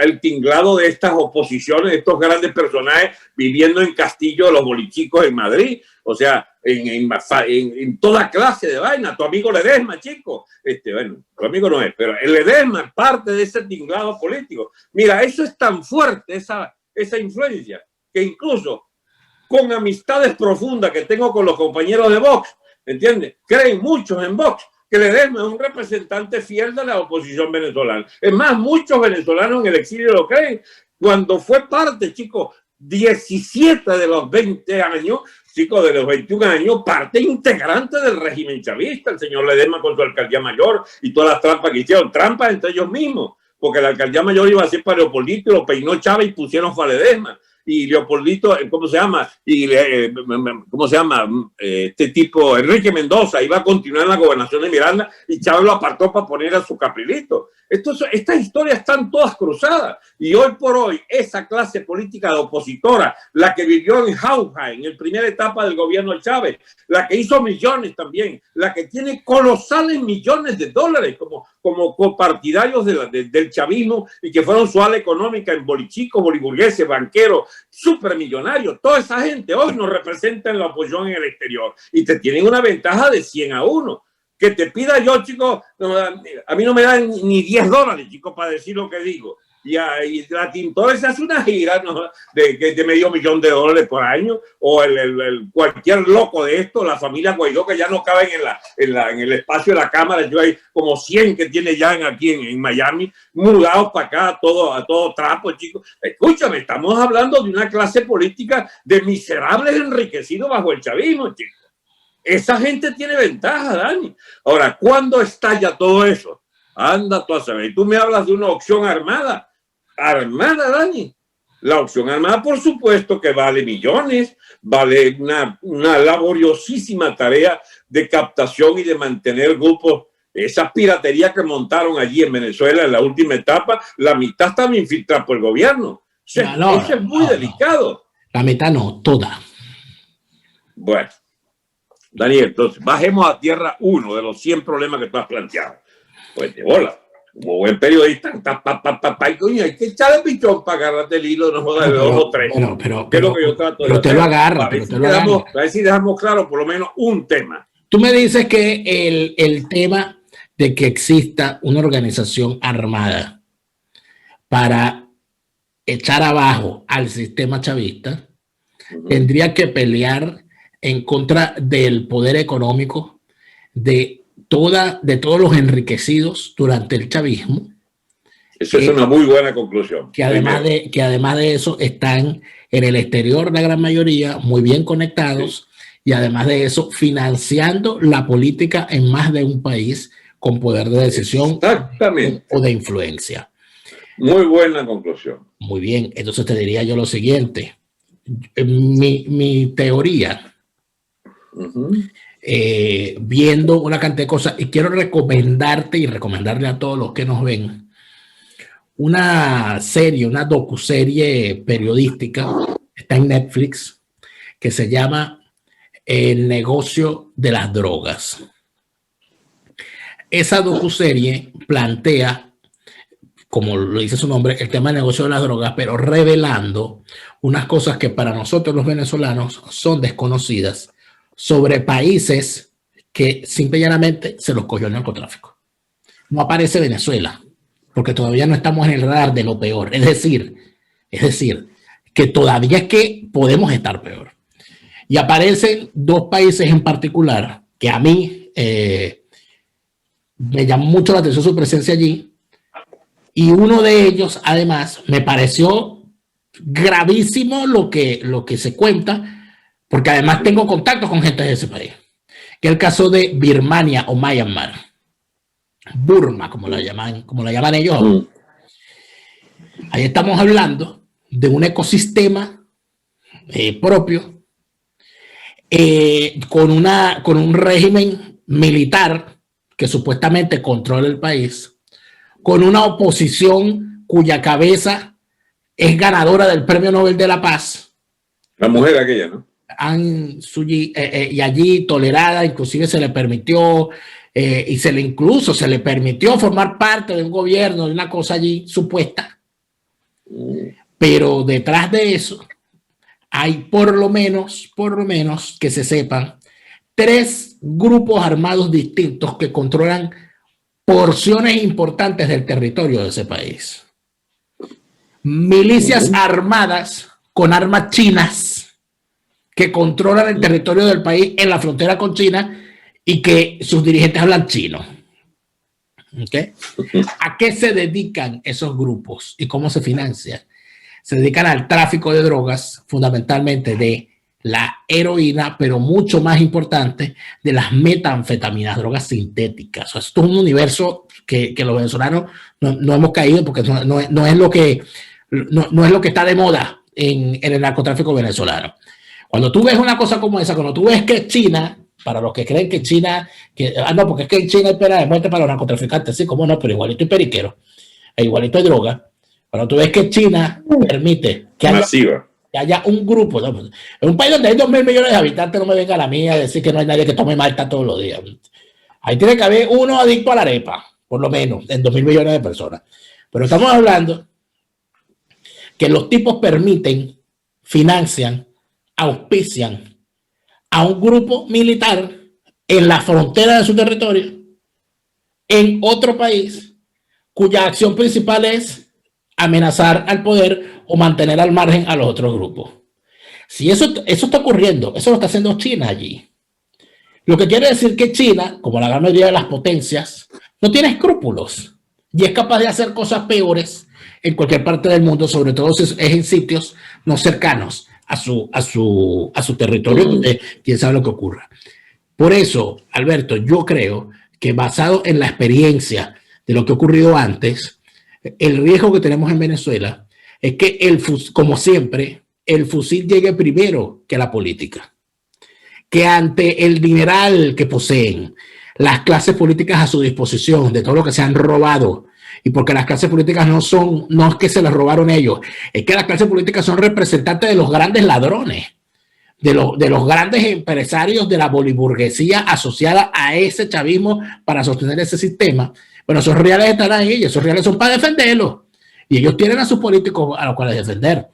el tinglado de estas oposiciones, de estos grandes personajes viviendo en Castillo de los bolichicos en Madrid. O sea, en toda clase de vaina. Tu amigo Ledesma, chico. Bueno, tu amigo no es, pero el Ledesma es parte de ese tinglado político. Mira, eso es tan fuerte, esa influencia, que incluso con amistades profundas que tengo con los compañeros de Vox, ¿entiendes? Creen muchos en Vox que Ledesma es un representante fiel de la oposición venezolana. Es más, muchos venezolanos en el exilio lo creen. Cuando fue parte, chicos, 17 de los 20 años, chicos, de los 21 años, parte integrante del régimen chavista, el señor Ledesma con su alcaldía mayor y todas las trampas que hicieron, trampas entre ellos mismos, porque la alcaldía mayor iba a ser para Leopoldito y lo peinó Chávez y pusieron a Ledesma. Y Leopoldito, ¿cómo se llama? ¿Cómo se llama? Este tipo, Enrique Mendoza, iba a continuar en la gobernación de Miranda y Chávez lo apartó para poner a su Caprilito. Estas historias están todas cruzadas. Y hoy por hoy, esa clase política de opositora, la que vivió en Jauja, en la primera etapa del gobierno de Chávez, la que hizo millones también, la que tiene colosales millones de dólares como copartidarios del chavismo y que fueron su ala económica en bolichicos, boliburgueses, banqueros, supermillonarios. Toda esa gente hoy nos representa en la oposición en el exterior y te tienen una ventaja de 100-1. Que te pida yo, chicos, a mí no me dan ni $10, chicos, para decir lo que digo. Y la Tintores hace una gira, ¿no?, de $500,000 por año, o cualquier loco de esto, la familia Guaidó, que ya no caben en el espacio de la Cámara. Yo hay como 100 que tiene ya aquí en Miami, mudados para acá, a todo trapo, chicos. Escúchame, estamos hablando de una clase política de miserables enriquecidos bajo el chavismo, chicos. Esa gente tiene ventaja, Dani. Ahora, ¿cuándo estalla todo eso? Anda tú a saber. Y tú me hablas de una opción armada. Armada, Dani. La opción armada, por supuesto, que vale millones, vale una laboriosísima tarea de captación y de mantener grupos. Esa piratería que montaron allí en Venezuela en la última etapa, la mitad estaba infiltrada por el gobierno. Eso es muy delicado. La mitad no, toda. Bueno. Daniel, entonces, bajemos a tierra uno de los 100 problemas que tú has planteado. Pues de bola, como buen periodista, coño, hay que echarle pichón para agarrarte el hilo, no jodas de 2 o 3. Pero es lo que yo trato de hacer. Te lo agarra. A ver si dejamos claro por lo menos un tema. Tú me dices que el tema de que exista una organización armada para echar abajo al sistema chavista, tendría que pelear en contra del poder económico de todos los enriquecidos durante el chavismo. Esa es una muy buena conclusión. Que además de eso están en el exterior la gran mayoría, muy bien conectados, y además de eso financiando la política en más de un país con poder de decisión o de influencia. Muy buena conclusión. Muy bien, entonces te diría yo lo siguiente. Mi teoría, viendo una cantidad de cosas, y quiero recomendarte y recomendarle a todos los que nos ven una serie, una docuserie periodística, está en Netflix, que se llama El negocio de las drogas. Esa docuserie plantea, como lo dice su nombre, el tema del negocio de las drogas, pero revelando unas cosas que para nosotros los venezolanos son desconocidas sobre países que simple y llanamente se los cogió el narcotráfico. No aparece Venezuela, porque todavía no estamos en el radar de lo peor. Es decir, que todavía es que podemos estar peor. Y aparecen dos países en particular que a mí me llamó mucho la atención su presencia allí. Y uno de ellos, además, me pareció gravísimo lo que se cuenta, porque además tengo contacto con gente de ese país, que es el caso de Birmania o Myanmar. Burma, como la llaman ellos. Ahí estamos hablando de un ecosistema propio, con un régimen militar que supuestamente controla el país, con una oposición cuya cabeza es ganadora del Premio Nobel de la Paz. La mujer aquella, ¿no? Aung Suu Kyi, y allí tolerada, inclusive se le permitió, y incluso se le permitió formar parte de un gobierno, de una cosa allí supuesta. Pero detrás de eso hay por lo menos que se sepan, 3 grupos armados distintos que controlan porciones importantes del territorio de ese país. Milicias armadas con armas chinas que controlan el territorio del país en la frontera con China y que sus dirigentes hablan chino. ¿Okay? ¿A qué se dedican esos grupos y cómo se financian? Se dedican al tráfico de drogas, fundamentalmente de la heroína, pero mucho más importante, de las metanfetaminas, drogas sintéticas. O sea, esto es un universo que los venezolanos no hemos caído, porque no es lo que está de moda en el narcotráfico venezolano. Cuando tú ves una cosa como esa, cuando tú ves que China, para los que creen que China, no, porque es que en China hay pena de muerte para los narcotraficantes, sí, cómo no, pero igualito hay periquero, igualito hay droga. Cuando tú ves que China permite que haya un grupo, ¿no? En un país donde hay 2.000 millones de habitantes, no me venga la mía a decir que no hay nadie que tome malta todos los días. Ahí tiene que haber uno adicto a la arepa, por lo menos, en 2.000 millones de personas. Pero estamos hablando que los tipos permiten, financian, auspician a un grupo militar en la frontera de su territorio, en otro país, cuya acción principal es amenazar al poder o mantener al margen a los otros grupos. Si eso está ocurriendo, eso lo está haciendo China allí. Lo que quiere decir que China, como la gran mayoría de las potencias, no tiene escrúpulos y es capaz de hacer cosas peores en cualquier parte del mundo, sobre todo si es en sitios no cercanos a su territorio, donde quién sabe lo que ocurra. Por eso, Alberto, yo creo que basado en la experiencia de lo que ha ocurrido antes, el riesgo que tenemos en Venezuela es que, como siempre, el fusil llegue primero que la política. Que ante el dineral que poseen, las clases políticas a su disposición, de todo lo que se han robado, y porque las clases políticas no es que se las robaron ellos, es que las clases políticas son representantes de los grandes ladrones, de los grandes empresarios de la boliburguesía asociada a ese chavismo para sostener ese sistema. Bueno, esos reales están ahí y esos reales son para defenderlos. Y ellos tienen a sus políticos a los cuales defender.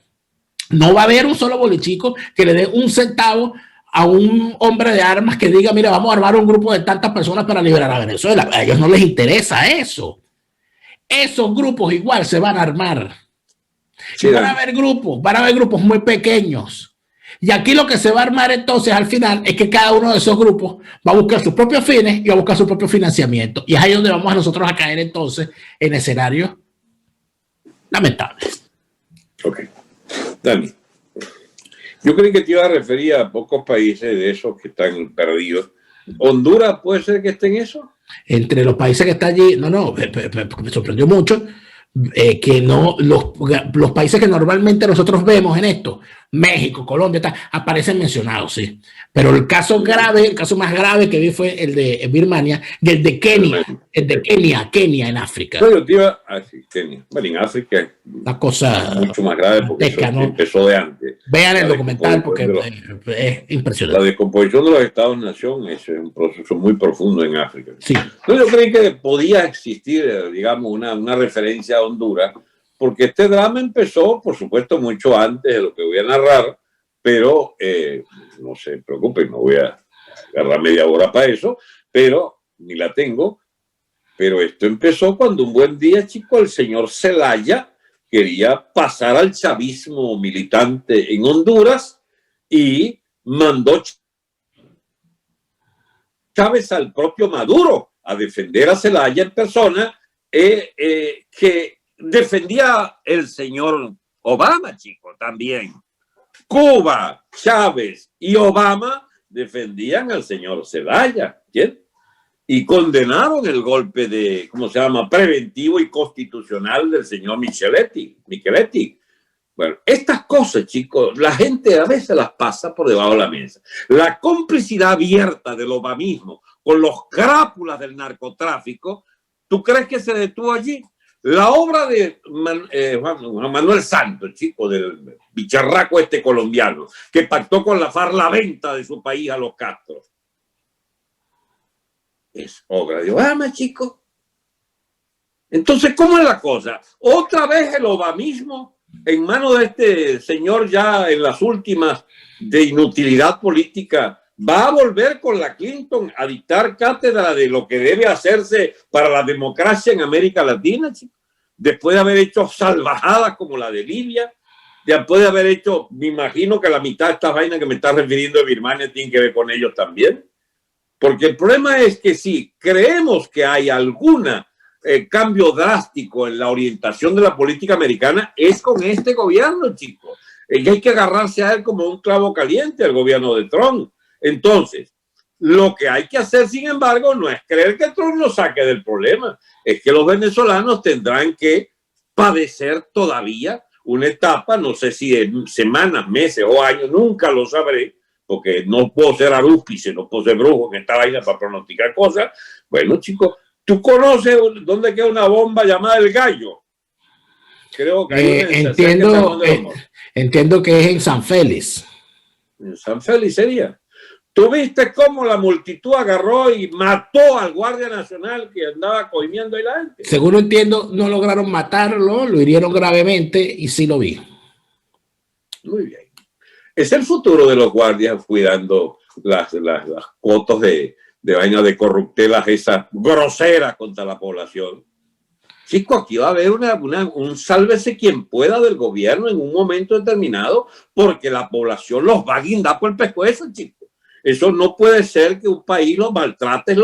No va a haber un solo bolichico que le dé un centavo a un hombre de armas que diga, mira, vamos a armar un grupo de tantas personas para liberar a Venezuela. A ellos no les interesa eso. esos grupos igual se van a armar. Sí, y van a haber grupos muy pequeños. Y aquí lo que se va a armar entonces al final es que cada uno de esos grupos va a buscar sus propios fines y va a buscar su propio financiamiento. Y es ahí donde vamos a nosotros a caer entonces en escenarios lamentables. Ok. Dani, yo creí que te iba a referir a pocos países de esos que están perdidos. ¿Honduras puede ser que esté en eso? Entre los países que están allí, me sorprendió mucho que no los países que normalmente nosotros vemos en esto, México, Colombia, aparecen mencionados, sí. Pero el caso grave, el caso más grave que vi fue el de Birmania y el de Kenia en África. Bueno, tío, sí, Kenia. Bueno, en África es una cosa mucho más grave porque eso ¿no? empezó de antes. Vean el documental porque es impresionante. La descomposición de los Estados-nación es un proceso muy profundo en África. Sí. Entonces yo creí que podía existir, digamos, una referencia a Honduras, porque este drama empezó, por supuesto, mucho antes de lo que voy a narrar, pero no se preocupen, no voy a agarrar media hora para eso, pero ni la tengo. Pero esto empezó cuando un buen día, chico, el señor Zelaya quería pasar al chavismo militante en Honduras y mandó Chávez al propio Maduro a defender a Zelaya en persona, que defendía el señor Obama, chico, también. Cuba, Chávez y Obama defendían al señor Zelaya, ¿entiendes? Y condenaron el golpe de, ¿cómo se llama?, preventivo y constitucional del señor Micheletti. Bueno, estas cosas, chicos, la gente a veces las pasa por debajo de la mesa. La complicidad abierta del obamismo con los crápulas del narcotráfico, ¿tú crees que se detuvo allí? La obra de Juan Manuel Santos, chico, del bicharraco este colombiano, que pactó con la FARC la venta de su país a los Castros, es obra de Obama, chico. Entonces, ¿cómo es la cosa? Otra vez el obamismo en manos de este señor ya en las últimas de inutilidad política va a volver con la Clinton a dictar cátedra de lo que debe hacerse para la democracia en América Latina, chico. Después de haber hecho salvajadas como la de Libia, después de haber hecho, me imagino que la mitad de estas vainas que me está refiriendo de Birmania tienen que ver con ellos también. Porque el problema es que si creemos que hay algún cambio drástico en la orientación de la política americana, es con este gobierno, chicos. Y hay que agarrarse a él como un clavo caliente, el gobierno de Trump. Entonces, lo que hay que hacer, sin embargo, no es creer que Trump nos saque del problema. Es que los venezolanos tendrán que padecer todavía una etapa, no sé si de semanas, meses o años, nunca lo sabré, porque no puedo ser arúspice, no puedo ser brujo en esta vaina para pronosticar cosas. Bueno, chicos, ¿tú conoces dónde queda una bomba llamada El Gallo? Creo que entiendo que es en San Félix. En San Félix sería. ¿Tú viste cómo la multitud agarró y mató al Guardia Nacional que andaba coimiendo ahí la gente? Según entiendo, no lograron matarlo, lo hirieron gravemente y sí lo vi. Muy bien. Es el futuro de los guardias cuidando las fotos de vaina de corruptelas esas groseras contra la población. Chico, aquí va a haber un sálvese quien pueda del gobierno en un momento determinado, porque la población los va a guindar por el pescuezo, chico. Eso no puede ser que un país lo maltrate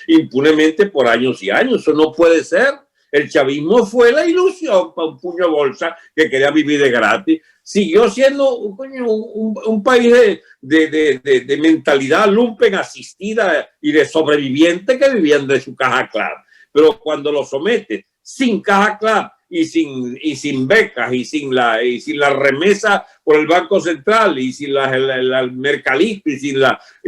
impunemente por años y años. Eso no puede ser. El chavismo fue la ilusión para un puño de bolsa que quería vivir de gratis. Siguió siendo un país de mentalidad lumpen asistida y de sobreviviente que vivían de su caja club. Pero cuando lo somete sin caja club y sin becas y sin la remesa por el Banco Central y sin la mercalista y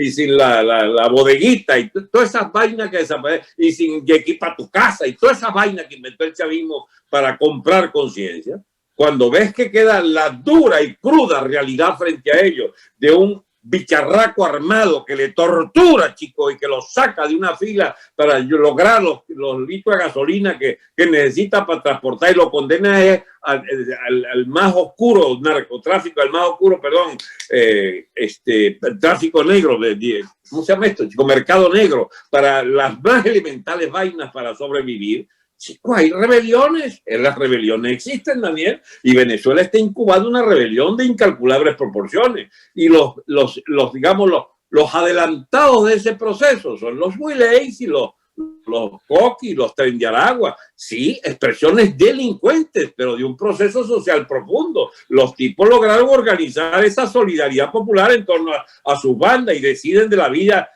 sin la bodeguita y todas esas vainas que desaparecen y sin equipa tu casa y todas esas vainas que inventó el chavismo para comprar conciencia, cuando ves que queda la dura y cruda realidad frente a ellos de un bicharraco armado que le tortura, chico, y que lo saca de una fila para lograr los litros de gasolina que necesita para transportar y lo condena al más oscuro narcotráfico, al más oscuro, perdón, tráfico negro, ¿cómo se llama esto, chico? Mercado negro, para las más elementales vainas para sobrevivir. Chicos, hay rebeliones. Las rebeliones existen, Daniel, y Venezuela está incubando una rebelión de incalculables proporciones. Y digamos, los adelantados de ese proceso son los Wileys y los Coqui, los Tren de Aragua. Sí, expresiones delincuentes, pero de un proceso social profundo. Los tipos lograron organizar esa solidaridad popular en torno a sus bandas y deciden de la vida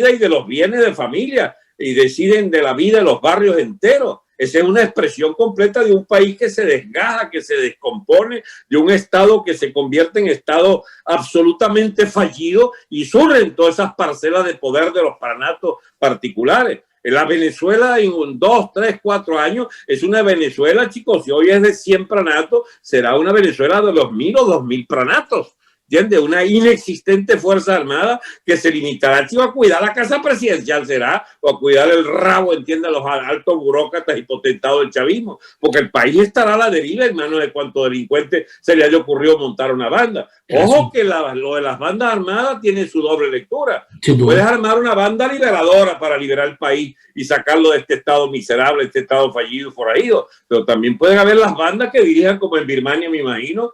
y de los bienes de familia, y deciden de la vida de los barrios enteros. Esa es una expresión completa de un país que se desgaja, que se descompone, de un Estado que se convierte en Estado absolutamente fallido, y surgen todas esas parcelas de poder de los pranatos particulares. En la Venezuela en 2, 3, 4 años es una Venezuela, chicos, si hoy es de 100 pranatos, será una Venezuela de los 1000 o 2000 pranatos. ¿Entiendes? Una inexistente fuerza armada que se limitará, chico, a cuidar la casa presidencial, será, o a cuidar el rabo, entiende, los altos burócratas y potentados del chavismo, porque el país estará a la deriva en manos de cuantos delincuentes se le haya ocurrido montar una banda. Ojo que lo de las bandas armadas tiene su doble lectura. Puedes armar una banda liberadora para liberar el país y sacarlo de este estado miserable, este estado fallido y forajido, pero también pueden haber las bandas que dirijan, como en Birmania, me imagino,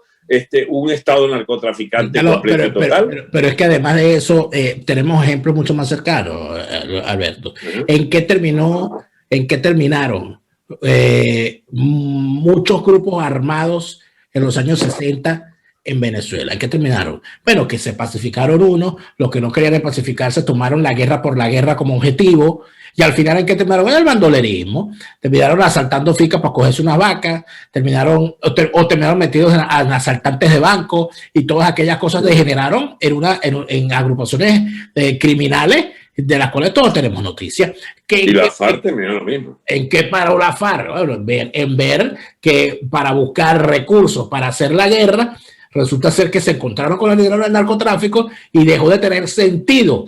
un estado narcotraficante completo y total. Pero es que además de eso, tenemos ejemplos mucho más cercanos, Alberto. ¿En qué terminaron muchos grupos armados en los años 60 en Venezuela? ¿En qué terminaron? Bueno, que se pacificaron unos, los que no querían pacificarse tomaron la guerra por la guerra como objetivo, y al final, ¿en qué terminaron? En el bandolerismo. Terminaron asaltando fincas para cogerse unas vacas, terminaron metidos en asaltantes de banco, y todas aquellas cosas degeneraron en agrupaciones criminales, de las cuales todos tenemos noticias. Y la FARC terminó lo mismo. ¿En qué paró la FARC? Bueno, en ver que para buscar recursos para hacer la guerra, resulta ser que se encontraron con el dinero del narcotráfico y dejó de tener sentido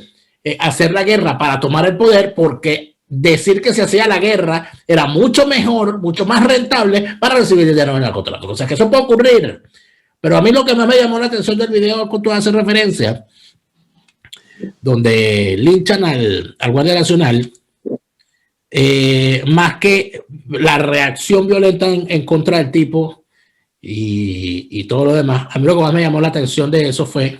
hacer la guerra para tomar el poder, porque decir que se hacía la guerra era mucho mejor, mucho más rentable para recibir dinero del narcotráfico. O sea, que eso puede ocurrir. Pero a mí lo que más me llamó la atención del video al que tú haces referencia, donde linchan al Guardia Nacional, más que la reacción violenta en contra del tipo y todo lo demás, a mí lo que más me llamó la atención de eso fue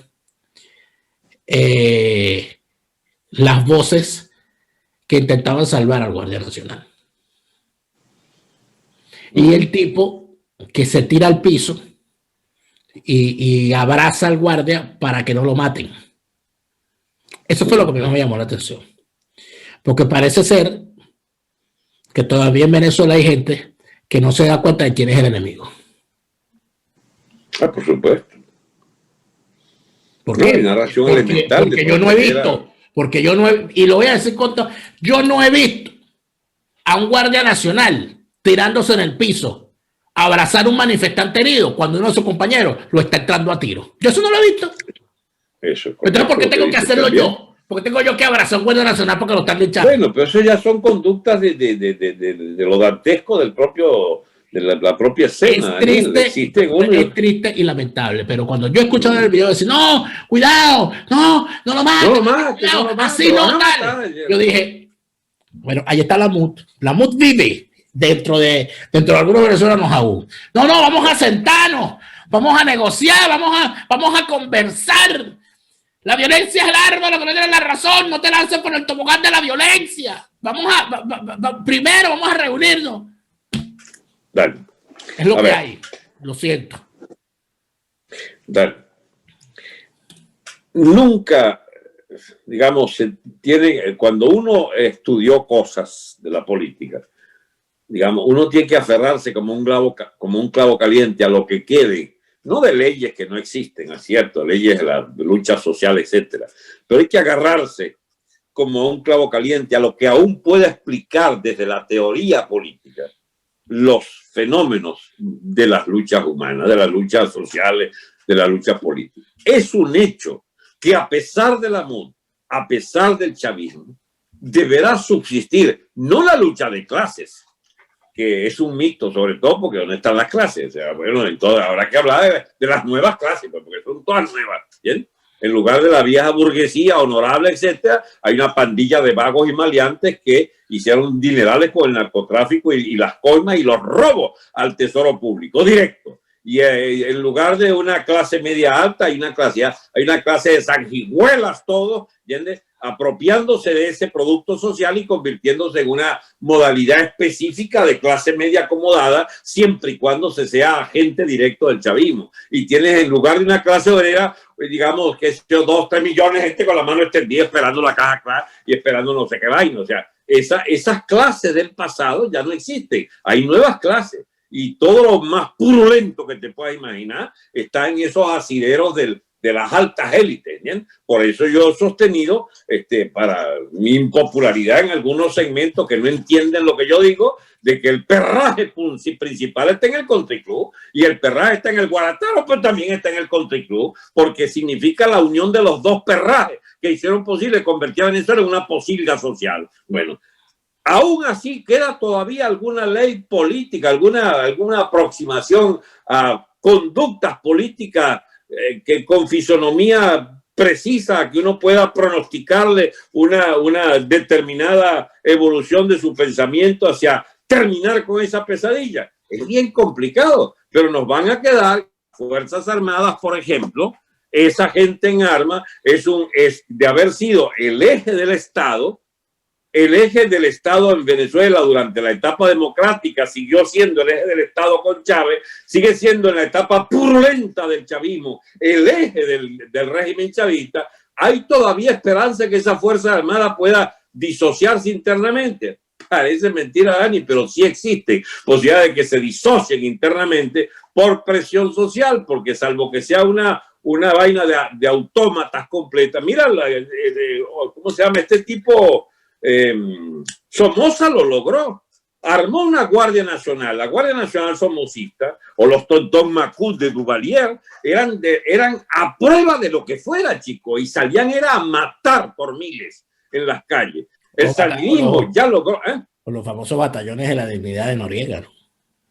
las voces que intentaban salvar al Guardia Nacional. Y el tipo que se tira al piso y abraza al guardia para que no lo maten. Eso fue lo que más me llamó la atención. Porque parece ser que todavía en Venezuela hay gente que no se da cuenta de quién es el enemigo. Ah, por supuesto. ¿Por qué? Porque yo no he visto. Porque yo no he, y lo voy a decir con todo, yo no he visto a un guardia nacional tirándose en el piso a abrazar a un manifestante herido cuando uno de sus compañeros lo está entrando a tiro. Yo eso no lo he visto. Entonces, ¿por qué tengo que hacerlo yo? Porque tengo yo que abrazar a un guardia nacional porque lo están linchando. Bueno, pero eso ya son conductas de lo dantesco del propio, de la propia escena. Es triste y lamentable, pero cuando yo he escuchado en el video decir, no, cuidado, no lo mates, así no tal. Yo dije, bueno, ahí está la MUT. La MUT vive dentro de algunos venezolanos aún. No, vamos a sentarnos, vamos a negociar, vamos a conversar. La violencia es el arma, lo que no tiene la razón, no te lances por el tobogán de la violencia. Primero vamos a reunirnos. Dale. Es lo que hay, lo siento. Dale. Nunca, digamos, cuando uno estudió cosas de la política, digamos, uno tiene que aferrarse como un clavo caliente a lo que quede, no de leyes que no existen, es cierto, leyes de la lucha social, etcétera, pero hay que agarrarse como un clavo caliente a lo que aún pueda explicar desde la teoría política los fenómenos de las luchas humanas, de las luchas sociales, de la lucha política. Es un hecho que a pesar de la MUD, a pesar del chavismo, deberá subsistir no la lucha de clases, que es un mito, sobre todo porque ¿dónde están las clases? O sea, bueno, entonces habrá que hablar de las nuevas clases, porque son todas nuevas, ¿bien? En lugar de la vieja burguesía honorable, etcétera, hay una pandilla de vagos y maleantes que hicieron dinerales con el narcotráfico y las coimas y los robos al tesoro público directo. Y en lugar de una clase media alta, hay una clase de sanguijuelas, todos, ¿entiendes? Apropiándose de ese producto social y convirtiéndose en una modalidad específica de clase media acomodada, siempre y cuando se sea agente directo del chavismo. Y tienes, en lugar de una clase obrera, digamos, que es 2, 3 millones de gente con la mano extendida esperando la caja clara y esperando no sé qué vaina. O sea, esas clases del pasado ya no existen. Hay nuevas clases. Y todo lo más purulento que te puedas imaginar está en esos asideros de las altas élites. ¿Bien? Por eso yo he sostenido, para mi impopularidad en algunos segmentos que no entienden lo que yo digo, de que el perraje principal está en el country club y el perraje está en el Guarataro, pero también está en el country club, porque significa la unión de los dos perrajes que hicieron posible convertir a Venezuela en una posilga social. Bueno, aún así queda todavía alguna ley política, alguna aproximación a conductas políticas que con fisonomía precisa, que uno pueda pronosticarle una determinada evolución de su pensamiento hacia terminar con esa pesadilla. Es bien complicado, pero nos van a quedar Fuerzas Armadas, por ejemplo. Esa gente en armas es de haber sido el eje del Estado. El eje del Estado en Venezuela durante la etapa democrática siguió siendo el eje del Estado con Chávez, sigue siendo en la etapa purulenta del chavismo el eje del régimen chavista. ¿Hay todavía esperanza que esa Fuerza Armada pueda disociarse internamente? Parece mentira, Dani, pero sí existe posibilidad de que se disocien internamente por presión social, porque salvo que sea una vaina de autómatas completa. Mira, ¿cómo se llama este tipo? Somoza lo logró, armó una Guardia Nacional, la Guardia Nacional somocista o los tontón Macud de Duvalier eran a prueba de lo que fuera, chico, y salían era a matar por miles en las calles. El sandinismo ya logró, o los famosos batallones de la dignidad de Noriega, ¿no?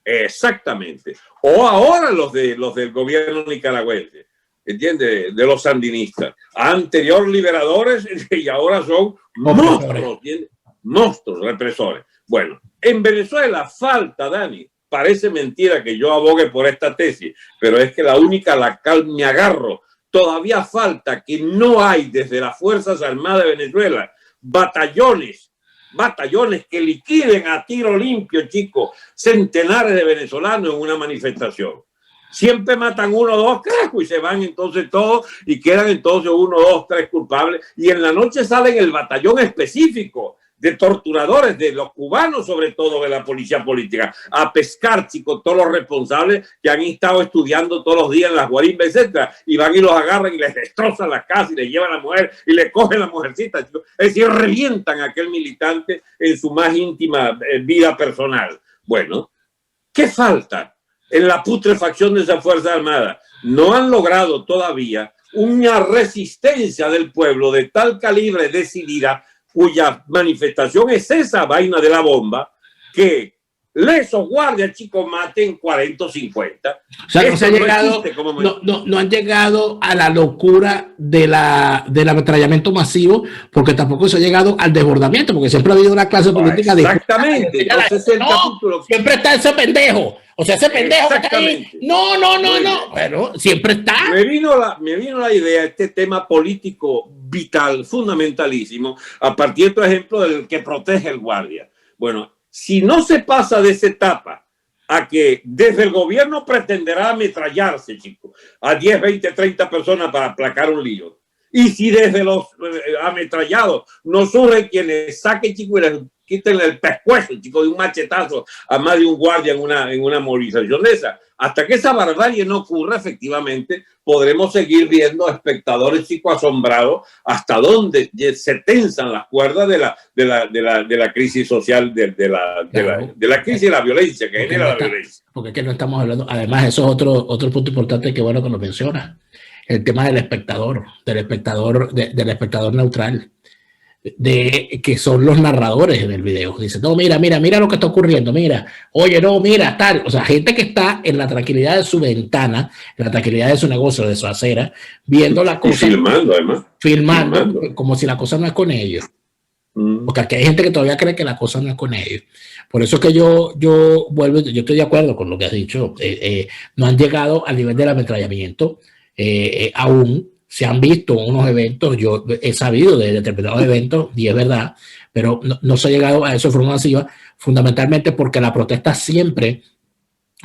Exactamente. O ahora los del gobierno nicaragüense, ¿entiendes? De los sandinistas. Anterior liberadores y ahora son monstruos, monstruos represores. Bueno, en Venezuela falta, Dani, parece mentira que yo abogue por esta tesis, pero es que la única a la cual me agarro, todavía falta que no hay desde las Fuerzas Armadas de Venezuela batallones que liquiden a tiro limpio, chicos, centenares de venezolanos en una manifestación. Siempre matan 1 o 2 y se van entonces todos y quedan entonces 1, 2, 3 culpables. Y en la noche salen el batallón específico de torturadores, de los cubanos, sobre todo de la policía política, a pescar, chicos, todos los responsables que han estado estudiando todos los días en las guarimbas, etcétera, y van y los agarran y les destrozan la casa y les llevan a la mujer y le cogen la mujercita, chicos. Es decir, revientan a aquel militante en su más íntima vida personal. Bueno, ¿qué falta en la putrefacción de esa Fuerza Armada? No han logrado todavía una resistencia del pueblo de tal calibre decidida, cuya manifestación es esa vaina de la bomba, que esos guardias, chicos, maten 40 o 50. O sea, no han llegado a la locura del ametrallamiento masivo, porque tampoco se ha llegado al desbordamiento, porque siempre ha habido una clase política de... Exactamente. Entonces el capítulo... Siempre está ese pendejo. O sea, ese pendejo que está ahí. No. Pero siempre está. Me vino la idea, este tema político vital, fundamentalísimo, a partir, por ejemplo, del que protege el guardia. Bueno, si no se pasa de esa etapa a que desde el gobierno pretenderá ametrallarse, chicos, a 10, 20, 30 personas para aplacar un lío, y si desde los ametrallados no surgen quienes saquen, chicos, y les quiten el pescuezo, chicos, de un machetazo a más de un guardia en una movilización de esa. Hasta que esa barbarie no ocurra, efectivamente, podremos seguir viendo a espectadores, chicos, asombrados hasta dónde se tensan las cuerdas de la crisis social, de la crisis de la violencia que genera la violencia. Porque es que no estamos hablando, además, eso es otro punto importante, que bueno que lo mencionas, el tema del espectador neutral. que son los narradores del video. Dicen, no, mira, mira, mira lo que está ocurriendo, mira, oye, no, mira, tal. O sea, gente que está en la tranquilidad de su ventana, en la tranquilidad de su negocio, de su acera, viendo la cosa. Y filmando, además. Filmando, como si la cosa no es con ellos. Porque aquí hay gente que todavía cree que la cosa no es con ellos. Por eso es que yo vuelvo, yo estoy de acuerdo con lo que has dicho. No han llegado al nivel del ametrallamiento aún. Se han visto unos eventos, yo he sabido de determinados eventos, y es verdad, pero no se ha llegado a eso de forma masiva, fundamentalmente porque la protesta siempre,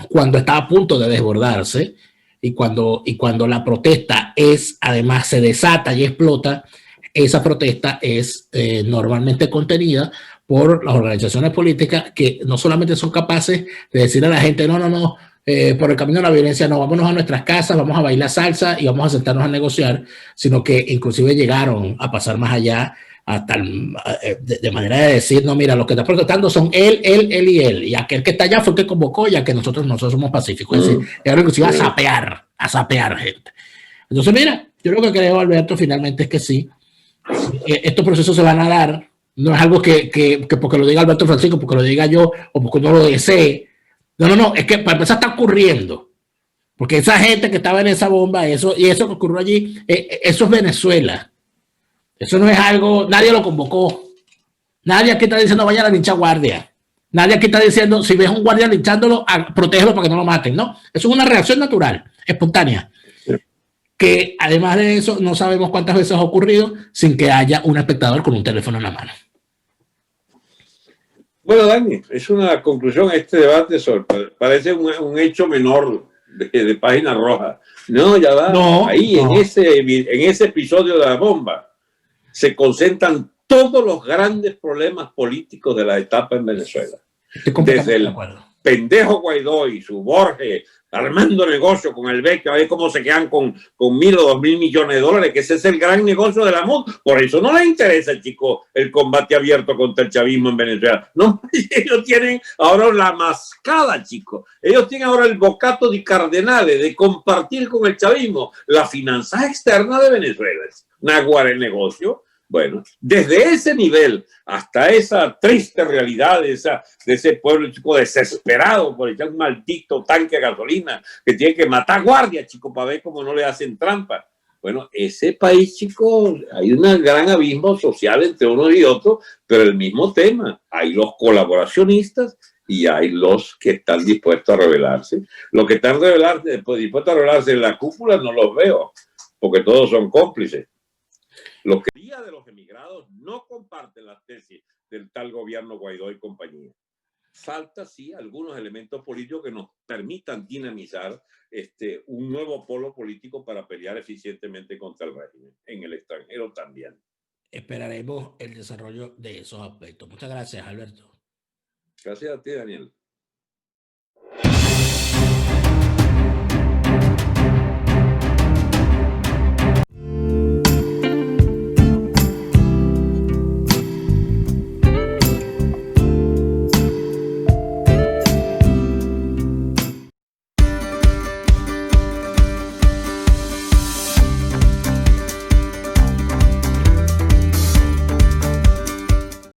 cuando está a punto de desbordarse, y cuando la protesta además se desata y explota, esa protesta es normalmente contenida por las organizaciones políticas que no solamente son capaces de decir a la gente, no, no, no, por el camino de la violencia no, vámonos a nuestras casas, vamos a bailar salsa y vamos a sentarnos a negociar, sino que inclusive llegaron a pasar más allá hasta de manera de decir, no, mira, los que están protestando son él y él, y aquel que está allá fue el que convocó, ya que nosotros somos pacíficos, es decir, llegaron inclusive a sapear gente. Entonces, mira, yo lo que creo, Alberto, finalmente es que sí, estos procesos se van a dar, no es algo que porque lo diga Alberto Francisco, porque lo diga yo, o porque no lo desee, no, no, no, es que para empezar está ocurriendo, porque esa gente que estaba en esa bomba, eso que ocurrió allí, eso es Venezuela, eso no es algo, nadie lo convocó, nadie aquí está diciendo vayan a linchar guardia, nadie aquí está diciendo si ves un guardia linchándolo, protégelo para que no lo maten, no, eso es una reacción natural, espontánea, que además de eso no sabemos cuántas veces ha ocurrido sin que haya un espectador con un teléfono en la mano. Bueno, Dani, es una conclusión este debate, parece un hecho menor de página roja. No, ya va. No, ahí no. En ese episodio de la bomba se concentran todos los grandes problemas políticos de la etapa en Venezuela. Desde el pendejo Guaidó y su Borges armando negocio con el BEC, a ver cómo se quedan con 1.000 o 2.000 millones de dólares, que ese es el gran negocio de la MUD. Por eso no le interesa, chico, el combate abierto contra el chavismo en Venezuela. No, ellos tienen ahora la mascada, chico. Ellos tienen ahora el bocato di cardenale de compartir con el chavismo la finanza externa de Venezuela. Naguará el negocio. Bueno, desde ese nivel hasta esa triste realidad de ese pueblo, chico, desesperado por echar un maldito tanque de gasolina que tiene que matar guardias, chico, para ver cómo no le hacen trampa. Bueno, ese país, chico, hay un gran abismo social entre unos y otros, pero el mismo tema, hay los colaboracionistas y hay los que están dispuestos a rebelarse. Los que están dispuestos a rebelarse en la cúpula no los veo, porque todos son cómplices. Los que de los emigrados no comparten las tesis del tal gobierno Guaidó y compañía. Falta, sí, algunos elementos políticos que nos permitan dinamizar un nuevo polo político para pelear eficientemente contra el régimen, en el extranjero también. Esperaremos el desarrollo de esos aspectos. Muchas gracias, Alberto. Gracias a ti, Daniel.